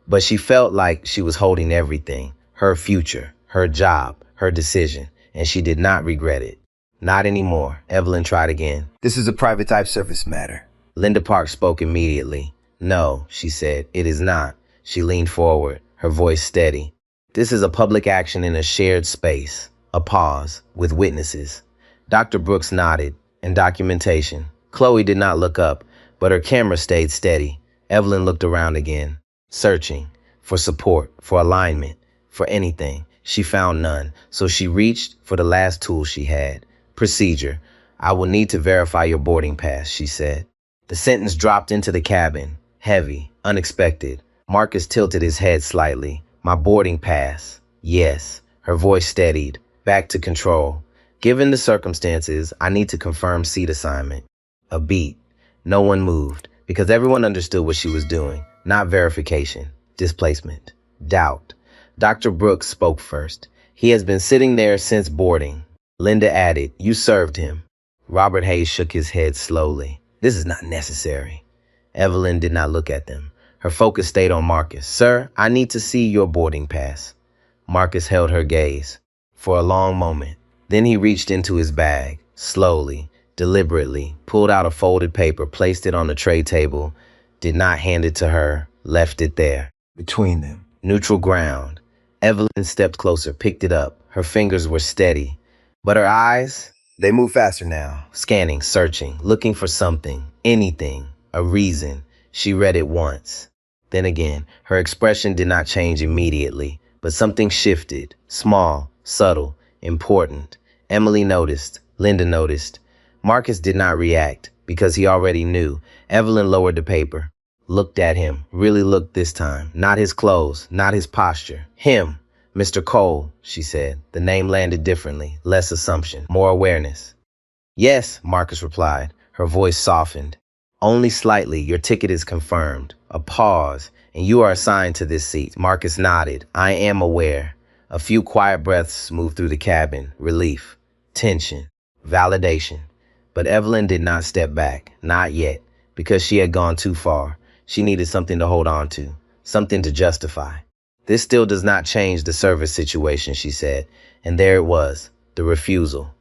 But she felt like she was holding everything. Her future, her job, her decision, and she did not regret it. "Not anymore." Evelyn tried again. "This is a private type service matter." Linda Park spoke immediately. "No," she said, "it is not." She leaned forward, her voice steady. "This is a public action in a shared space." A pause, with witnesses. Dr. Brooks nodded. "And documentation." Chloe did not look up, but her camera stayed steady. Evelyn looked around again, searching for support, for alignment, for anything. She found none, so she reached for the last tool she had. "Procedure. I will need to verify your boarding pass," she said. The sentence dropped into the cabin, heavy, unexpected. Marcus tilted his head slightly. "My boarding pass." "Yes." Her voice steadied, back to control. "Given the circumstances, I need to confirm seat assignment." A beat. No one moved, because everyone understood what she was doing. Not verification. Displacement. Doubt. Dr. Brooks spoke first. "He has been sitting there since boarding." Linda added, "You served him." Robert Hayes shook his head slowly. "This is not necessary." Evelyn did not look at them. Her focus stayed on Marcus. "Sir, I need to see your boarding pass." Marcus held her gaze for a long moment. Then he reached into his bag, slowly, deliberately, pulled out a folded paper, placed it on the tray table, did not hand it to her, left it there. "Between them." Neutral ground. Evelyn stepped closer, picked it up. Her fingers were steady, but her eyes, "They move faster now." scanning, searching, looking for something, anything, a reason. She read it once. Then again, her expression did not change immediately, but something shifted, small, subtle, important. Emily noticed. Linda noticed. Marcus did not react, because he already knew. Evelyn lowered the paper, looked at him, really looked this time. Not his clothes, not his posture. Him. "Mr. Cole," she said. The name landed differently, less assumption, more awareness. "Yes," Marcus replied. Her voice softened. "Only slightly. Your ticket is confirmed." A pause. "And you are assigned to this seat." Marcus nodded. "I am aware." A few quiet breaths moved through the cabin. Relief. Tension. Validation. But Evelyn did not step back. Not yet. Because she had gone too far. She needed something to hold on to. Something to justify. "This still does not change the service situation," she said. And there it was. The refusal.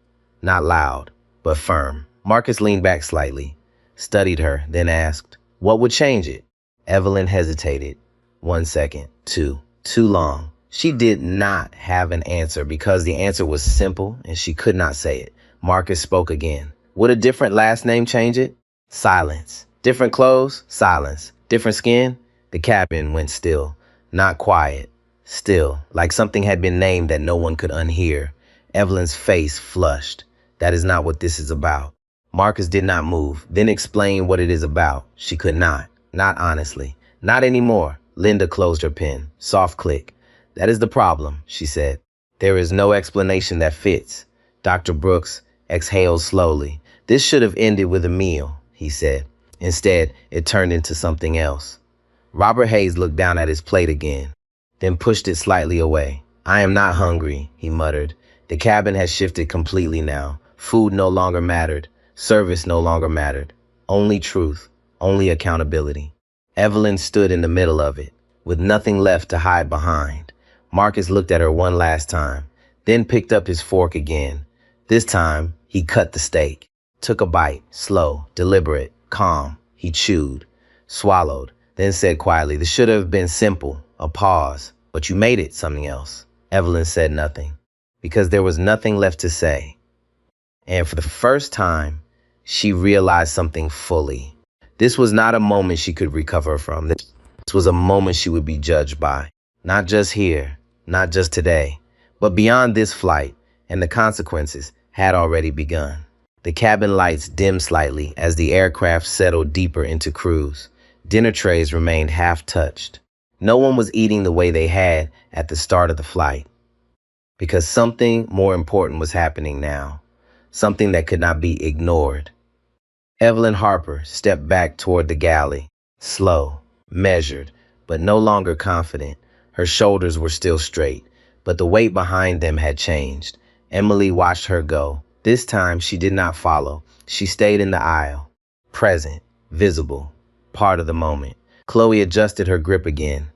Not loud, but firm. Marcus leaned back slightly, studied her, then asked, "What would change it?" Evelyn hesitated. 1 second. 2. Too long. She did not have an answer because the answer was simple and she could not say it. Marcus spoke again. "Would a different last name change it?" Silence. "Different clothes?" Silence. "Different skin?" The cabin went still. Not quiet. Still, like something had been named that no one could unhear. Evelyn's face flushed. "That is not what this is about." Marcus did not move, then explain what it is about. She could not. Not honestly. Not anymore. Linda closed her pen. Soft click. That is the problem, she said. There is no explanation that fits. Dr. Brooks exhaled slowly. This should have ended with a meal, he said. Instead, it turned into something else. Robert Hayes looked down at his plate again, then pushed it slightly away. I am not hungry, he muttered. The cabin had shifted completely now. Food no longer mattered. Service no longer mattered. Only truth. Only accountability. Evelyn stood in the middle of it, with nothing left to hide behind. Marcus looked at her one last time, then picked up his fork again. This time, he cut the steak. Took a bite, slow, deliberate, calm. He chewed, swallowed, then said quietly, this should have been simple, a pause, but you made it something else. Evelyn said nothing, because there was nothing left to say. And for the first time, she realized something fully. This was not a moment she could recover from. This was a moment she would be judged by. Not just here, not just today, but beyond this flight, and the consequences had already begun. The cabin lights dimmed slightly as the aircraft settled deeper into cruise. Dinner trays remained half-touched. No one was eating the way they had at the start of the flight, because something more important was happening now, something that could not be ignored. Evelyn Harper stepped back toward the galley, slow, measured, but no longer confident. Her shoulders were still straight, but the weight behind them had changed. Emily watched her go. This time she did not follow. She stayed in the aisle, present, visible, part of the moment. Chloe adjusted her grip again.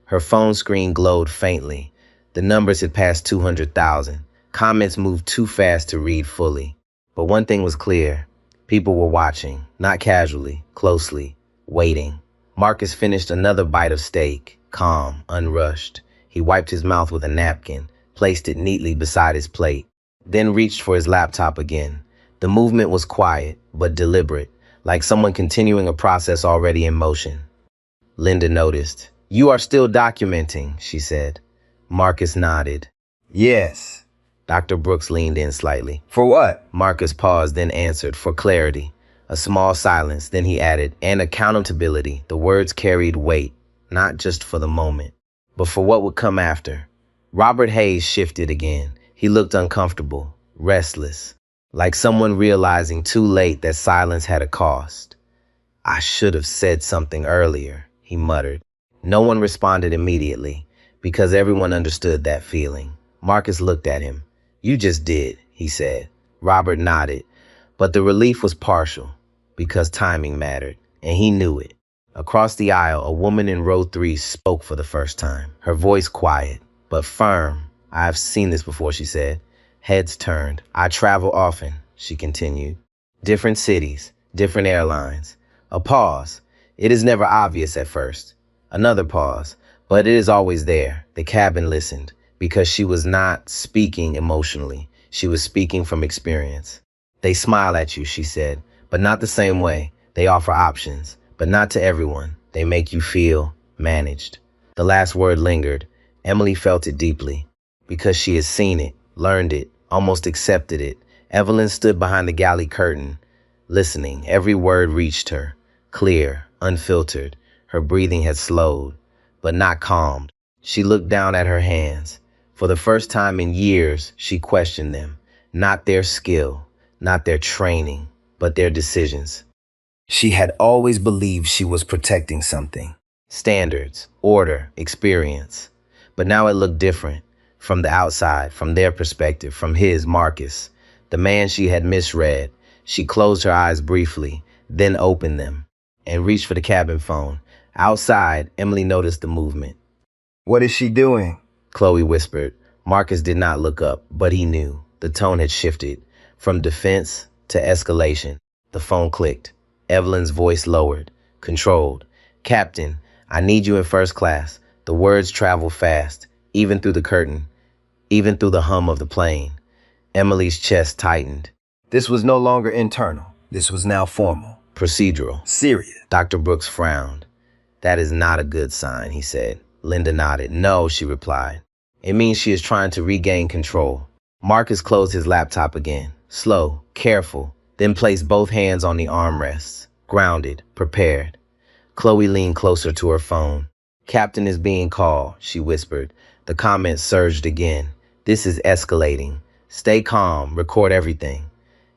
Her phone screen glowed faintly. The numbers had passed 200,000. Comments moved too fast to read fully. But one thing was clear. People were watching, not casually, closely, waiting. Marcus finished another bite of steak, calm, unrushed. He wiped his mouth with a napkin, placed it neatly beside his plate, then reached for his laptop again. The movement was quiet, but deliberate, like someone continuing a process already in motion. Linda noticed. You are still documenting, she said. Marcus nodded. Yes. Dr. Brooks leaned in slightly. For what? Marcus paused, then answered, for clarity. A small silence, then he added, and accountability. The words carried weight, not just for the moment, but for what would come after. Robert Hayes shifted again. He looked uncomfortable, restless, like someone realizing too late that silence had a cost. I should have said something earlier, he muttered. No one responded immediately, because everyone understood that feeling. Marcus looked at him. You just did, he said. Robert nodded, but the relief was partial, because timing mattered, and he knew it. Across the aisle, a woman in row 3 spoke for the first time, her voice quiet, but firm. I've seen this before, she said. Heads turned. I travel often, she continued. Different cities, different airlines. A pause. It is never obvious at first. Another pause, but it is always there. The cabin listened, because she was not speaking emotionally. She was speaking from experience. They smile at you, she said, but not the same way. They offer options, but not to everyone. They make you feel managed. The last word lingered. Emily felt it deeply, because she had seen it, learned it, almost accepted it. Evelyn stood behind the galley curtain, listening. Every word reached her, clear, unfiltered. Her breathing had slowed, but not calmed. She looked down at her hands. For the first time in years, she questioned them. Not their skill, not their training, but their decisions. She had always believed she was protecting something. Standards, order, experience. But now it looked different. From the outside, from their perspective, from his, Marcus, the man she had misread. She closed her eyes briefly, then opened them, and reached for the cabin phone. Outside, Emily noticed the movement. What is she doing? Chloe whispered. Marcus did not look up, but he knew. The tone had shifted, from defense to escalation. The phone clicked. Evelyn's voice lowered, controlled. Captain, I need you in first class. The words traveled fast, even through the curtain, even through the hum of the plane. Emily's chest tightened. This was no longer internal. This was now formal. Procedural. Serious. Dr. Brooks frowned. That is not a good sign, he said. Linda nodded. No, she replied. It means she is trying to regain control. Marcus closed his laptop again. Slow, careful, then placed both hands on the armrests, grounded, prepared. Chloe leaned closer to her phone. "Captain is being called," she whispered. The comments surged again. "This is escalating. Stay calm, record everything."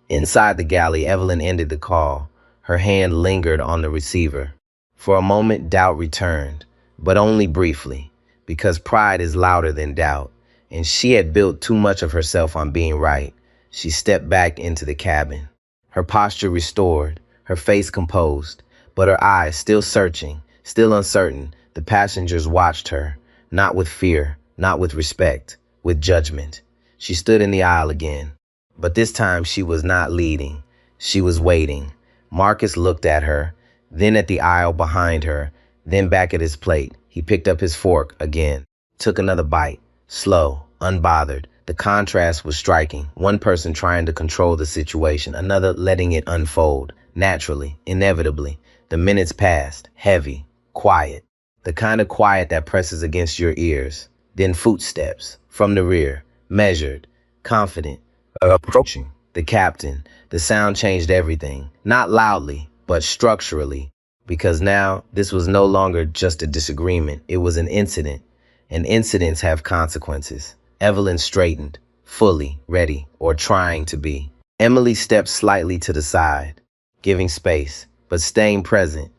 Inside the galley, Evelyn ended the call. Her hand lingered on the receiver. For a moment, doubt returned, but only briefly, because pride is louder than doubt, and she had built too much of herself on being right. She stepped back into the cabin, her posture restored, her face composed, but her eyes still searching, still uncertain. The passengers watched her, not with fear, not with respect, with judgment. She stood in the aisle again, but this time she was not leading. She was waiting. Marcus looked at her, then at the aisle behind her, then back at his plate. He picked up his fork again, took another bite, slow, unbothered. The contrast was striking. One person trying to control the situation, another letting it unfold, naturally, inevitably. The minutes passed, heavy, quiet, the kind of quiet that presses against your ears. Then footsteps, from the rear, measured, confident, approaching. The captain. The sound changed everything, not loudly, but structurally, because now this was no longer just a disagreement. It was an incident, and incidents have consequences. Evelyn straightened, fully ready, or trying to be. Emily stepped slightly to the side, giving space, but staying present.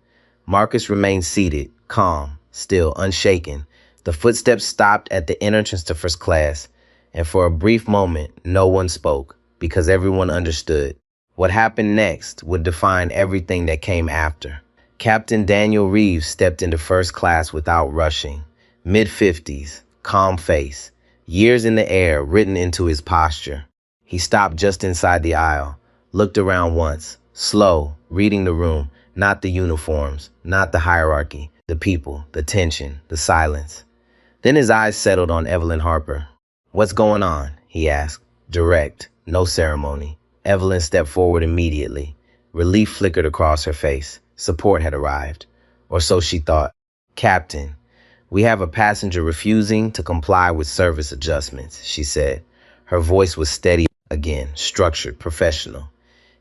Marcus remained seated, calm, still, unshaken. The footsteps stopped at the entrance to first class, and for a brief moment, no one spoke, because everyone understood. What happened next would define everything that came after. Captain Daniel Reeves stepped into first class without rushing. Mid-50s, calm face, years in the air written into his posture. He stopped just inside the aisle, looked around once, slow, reading the room, not the uniforms, not the hierarchy, the people, the tension, the silence. Then his eyes settled on Evelyn Harper. "What's going on?" he asked, direct, no ceremony. Evelyn stepped forward immediately. Relief flickered across her face. Support had arrived, or so she thought. "Captain, we have a passenger refusing to comply with service adjustments," she said. Her voice was steady again, structured, professional.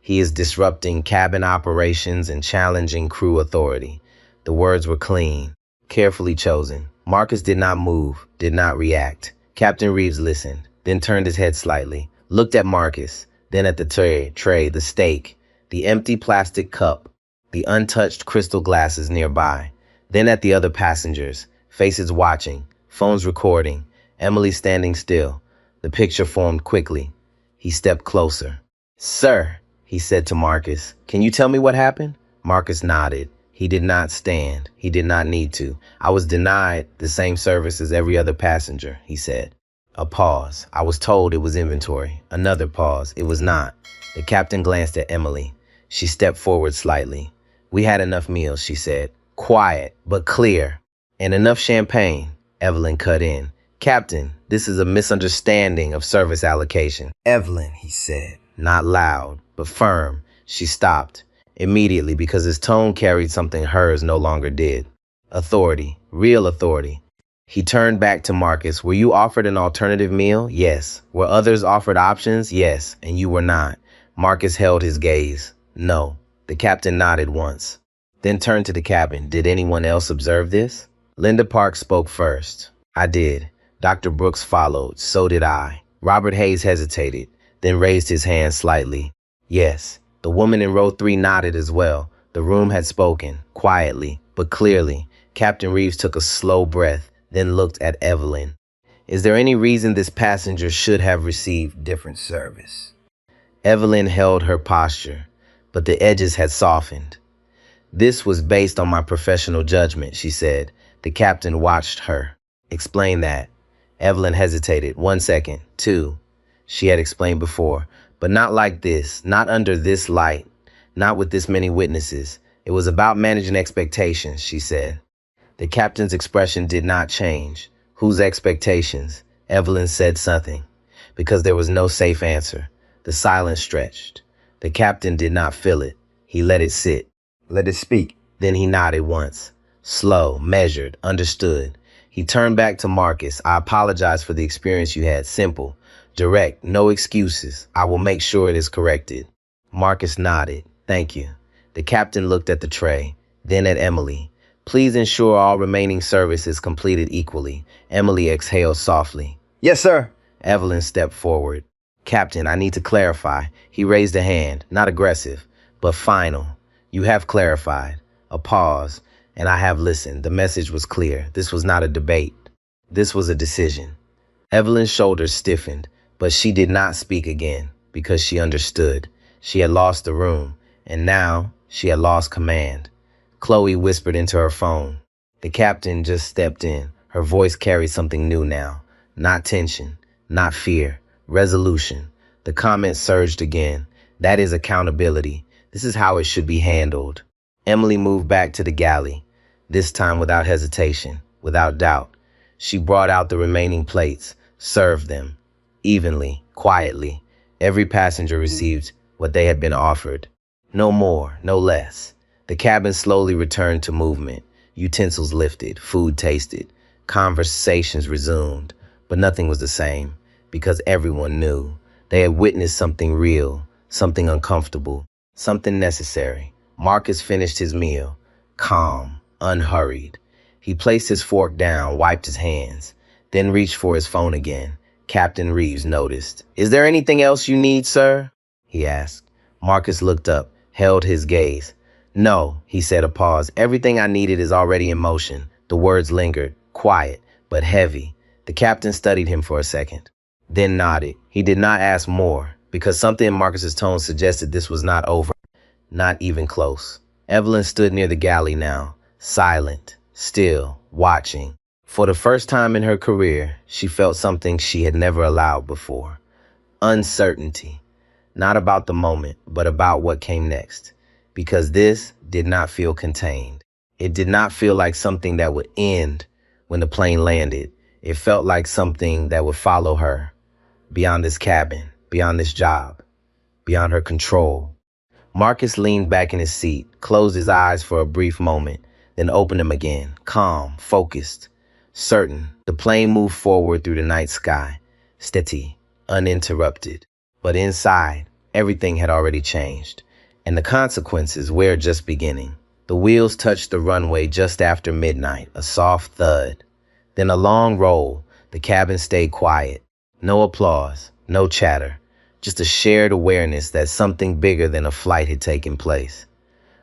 "He is disrupting cabin operations and challenging crew authority." The words were clean, carefully chosen. Marcus did not move, did not react. Captain Reeves listened, then turned his head slightly, looked at Marcus, then at the tray, the steak, the empty plastic cup, the untouched crystal glasses nearby, then at the other passengers, faces watching, phones recording, Emily standing still. The picture formed quickly. He stepped closer. "Sir," he said to Marcus, "can you tell me what happened?" Marcus nodded. He did not stand. He did not need to. "I was denied the same service as every other passenger," he said. A pause. "I was told it was inventory." Another pause. "It was not." The captain glanced at Emily. She stepped forward slightly. "We had enough meals," she said. Quiet, but clear. "And enough champagne," Evelyn cut in. "Captain, this is a misunderstanding of service allocation." "Evelyn," he said. Not loud, but firm. She stopped immediately because his tone carried something hers no longer did. Authority, real authority. He turned back to Marcus. "Were you offered an alternative meal?" "Yes." "Were others offered options?" "Yes." "And you were not?" Marcus held his gaze. "No." The captain nodded once, then turned to the cabin. "Did anyone else observe this?" Linda Park spoke first. "I did." Dr. Brooks followed. "So did I." Robert Hayes hesitated, then raised his hand slightly. "Yes." The woman in row 3 nodded as well. The room had spoken, quietly, but clearly. Captain Reeves took a slow breath, then looked at Evelyn. "Is there any reason this passenger should have received different service?" Evelyn held her posture, but the edges had softened. "This was based on my professional judgment," she said. The captain watched her. "Explain that." Evelyn hesitated. "1 second. 2. She had explained before, but not like this, not under this light, not with this many witnesses. "It was about managing expectations," she said. The captain's expression did not change. "Whose expectations?" Evelyn said something, because there was no safe answer. The silence stretched. The captain did not feel it. He let it sit. "Let it speak." Then he nodded once. Slow, measured, understood. He turned back to Marcus. "I apologize for the experience you had. Simple, direct, no excuses. I will make sure it is corrected." Marcus nodded. Thank you. The captain looked at the tray, then at Emily. Please ensure all remaining service is completed equally. Emily exhaled softly. Yes, sir. Evelyn stepped forward. Captain, I need to clarify. He raised a hand, not aggressive, but final. You have clarified. A pause, and I have listened. The message was clear. This was not a debate. This was a decision. Evelyn's shoulders stiffened, but she did not speak again because she understood. She had lost the room, and now she had lost command. Chloe whispered into her phone. The captain just stepped in. Her voice carried something new now. Not tension, not fear, resolution. The comment surged again. That is accountability. This is how it should be handled. Emily moved back to the galley, this time without hesitation, without doubt. She brought out the remaining plates, served them, evenly, quietly. Every passenger received what they had been offered. No more, no less. The cabin slowly returned to movement. Utensils lifted, food tasted, conversations resumed. But nothing was the same, because everyone knew. They had witnessed something real, something uncomfortable, something necessary. Marcus finished his meal, calm, unhurried. He placed his fork down, wiped his hands, then reached for his phone again. Captain Reeves noticed. Is there anything else you need, sir? He asked. Marcus looked up, held his gaze. No, he said, a pause. Everything I needed is already in motion. The words lingered, quiet, but heavy. The captain studied him for a second, then nodded. He did not ask more, because something in Marcus's tone suggested this was not over, not even close. Evelyn stood near the galley now, silent, still, watching. For the first time in her career, she felt something she had never allowed before. Uncertainty. Not about the moment, but about what came next. Because this did not feel contained. It did not feel like something that would end when the plane landed. It felt like something that would follow her, beyond this cabin, beyond this job, beyond her control. Marcus leaned back in his seat, closed his eyes for a brief moment, then opened them again, calm, focused, certain. The plane moved forward through the night sky, steady, uninterrupted. But inside, everything had already changed, and the consequences were just beginning. The wheels touched the runway just after midnight, a soft thud. Then a long roll. The cabin stayed quiet. No applause, no chatter, just a shared awareness that something bigger than a flight had taken place.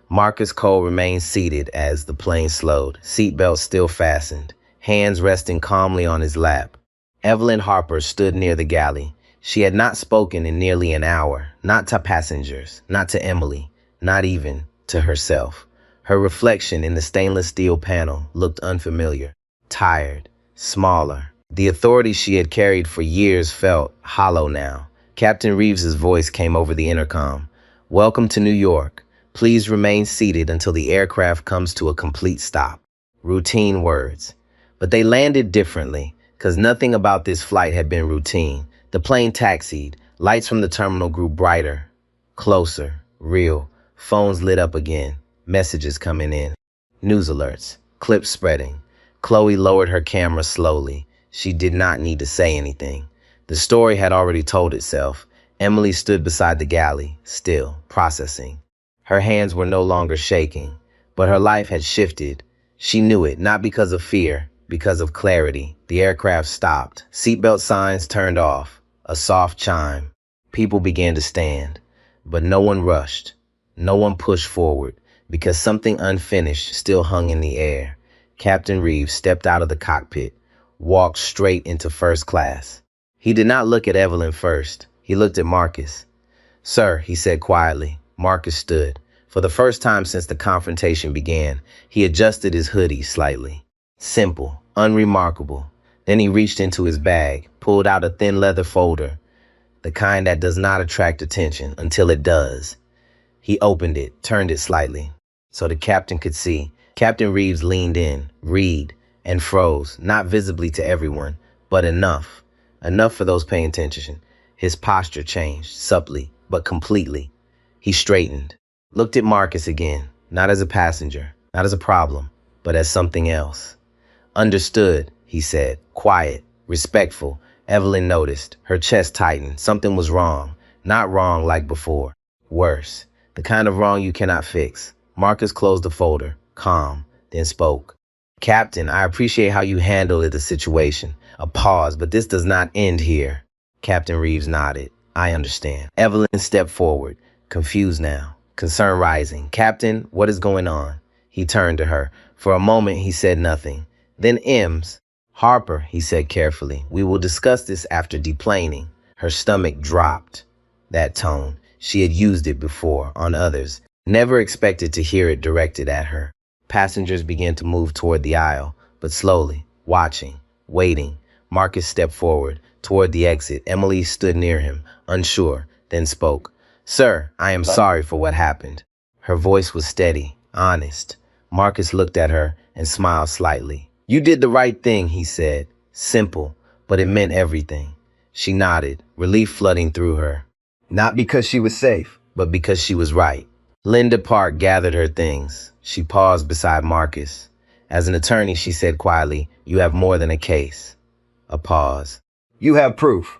Marcus Cole remained seated as the plane slowed, seatbelt still fastened, hands resting calmly on his lap. Evelyn Harper stood near the galley. She had not spoken in nearly an hour, not to passengers, not to Emily, not even to herself. Her reflection in the stainless steel panel looked unfamiliar, tired, smaller. The authority she had carried for years felt hollow now. Captain Reeves's voice came over the intercom. Welcome to New York. Please remain seated until the aircraft comes to a complete stop. Routine words. But they landed differently, because nothing about this flight had been routine. The plane taxied. Lights from the terminal grew brighter, closer, real. Phones lit up again. Messages coming in. News alerts. Clips spreading. Chloe lowered her camera slowly. She did not need to say anything. The story had already told itself. Emily stood beside the galley, still, processing. Her hands were no longer shaking, but her life had shifted. She knew it, not because of fear, because of clarity. The aircraft stopped. Seatbelt signs turned off. A soft chime. People began to stand, but no one rushed. No one pushed forward, because something unfinished still hung in the air. Captain Reeves stepped out of the cockpit, walked straight into first class. He did not look at Evelyn first. He looked at Marcus. Sir, he said quietly. Marcus stood. For the first time since the confrontation began, he adjusted his hoodie slightly. Simple, unremarkable. Then he reached into his bag, pulled out a thin leather folder, the kind that does not attract attention until it does. He opened it, turned it slightly, so the captain could see. Captain Reeves leaned in, read, and froze, not visibly to everyone, but enough. Enough for those paying attention. His posture changed, subtly, but completely. He straightened, looked at Marcus again, not as a passenger, not as a problem, but as something else. Understood, he said, quiet, respectful. Evelyn noticed. Her chest tightened. Something was wrong. Not wrong like before. Worse, the kind of wrong you cannot fix. Marcus closed the folder, calm, then spoke. Captain, I appreciate how you handled the situation. A pause, but this does not end here. Captain Reeves nodded. I understand. Evelyn stepped forward, confused now, concern rising. Captain, what is going on? He turned to her. For a moment, he said nothing. Then Ems. Harper, he said carefully, we will discuss this after deplaning. Her stomach dropped. That tone, she had used it before on others, never expected to hear it directed at her. Passengers began to move toward the aisle, but slowly, watching, waiting. Marcus stepped forward, toward the exit. Emily stood near him, unsure, then spoke. Sir, I am sorry for what happened. Her voice was steady, honest. Marcus looked at her and smiled slightly. You did the right thing, he said. Simple, but it meant everything. She nodded, relief flooding through her. Not because she was safe, but because she was right. Linda Park gathered her things. She paused beside Marcus. As an attorney, she said quietly, you have more than a case. A pause. You have proof.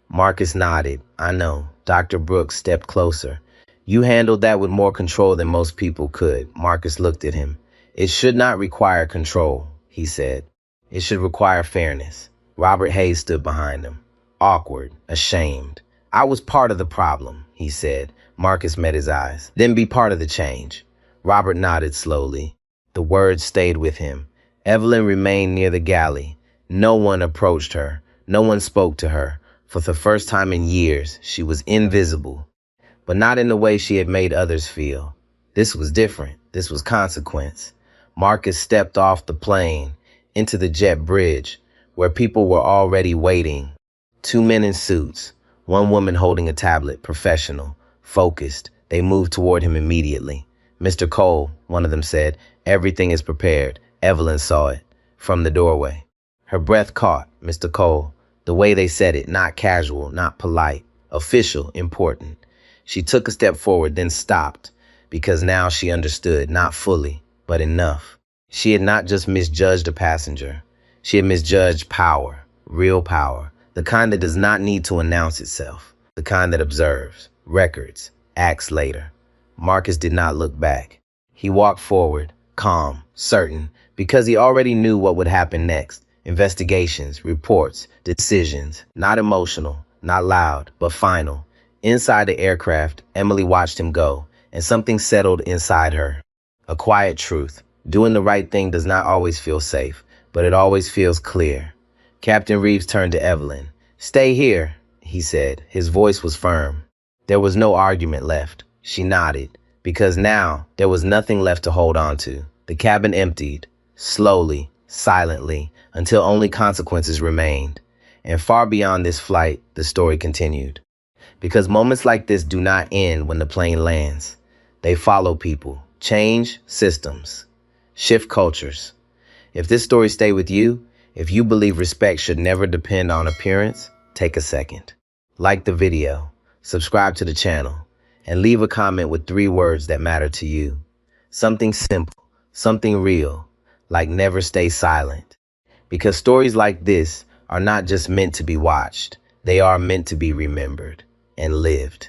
Marcus nodded. I know. Dr. Brooks stepped closer. You handled that with more control than most people could. Marcus looked at him. It should not require control, he said. It should require fairness. Robert Hayes stood behind him. Awkward, ashamed. I was part of the problem, he said. Marcus met his eyes. Then be part of the change. Robert nodded slowly. The words stayed with him. Evelyn remained near the galley. No one approached her. No one spoke to her. For the first time in years, she was invisible. But not in the way she had made others feel. This was different. This was consequence. Marcus stepped off the plane into the jet bridge, where people were already waiting. 2 men in suits, one woman holding a tablet, professional, focused. They moved toward him immediately. Mr. Cole, one of them said, everything is prepared. Evelyn saw it from the doorway. Her breath caught. Mr. Cole, the way they said it, not casual, not polite, official, important. She took a step forward, then stopped, because now she understood, not fully, but enough. She had not just misjudged a passenger. She had misjudged power, real power, the kind that does not need to announce itself, the kind that observes, records, acts later. Marcus did not look back. He walked forward, calm, certain, because he already knew what would happen next. Investigations, reports, decisions, not emotional, not loud, but final. Inside the aircraft, Emily watched him go, and something settled inside her. A quiet truth. Doing the right thing does not always feel safe, but it always feels clear. Captain Reeves turned to Evelyn. Stay here, he said. His voice was firm. There was no argument left. She nodded, because now there was nothing left to hold on to. The cabin emptied, slowly, silently, until only consequences remained. And far beyond this flight, the story continued. Because moments like this do not end when the plane lands. They follow people, change systems, shift cultures. If this story stayed with you, if you believe respect should never depend on appearance, take a second. Like the video, subscribe to the channel, and leave a comment with 3 words that matter to you. Something simple, something real, like never stay silent. Because stories like this are not just meant to be watched, they are meant to be remembered and lived.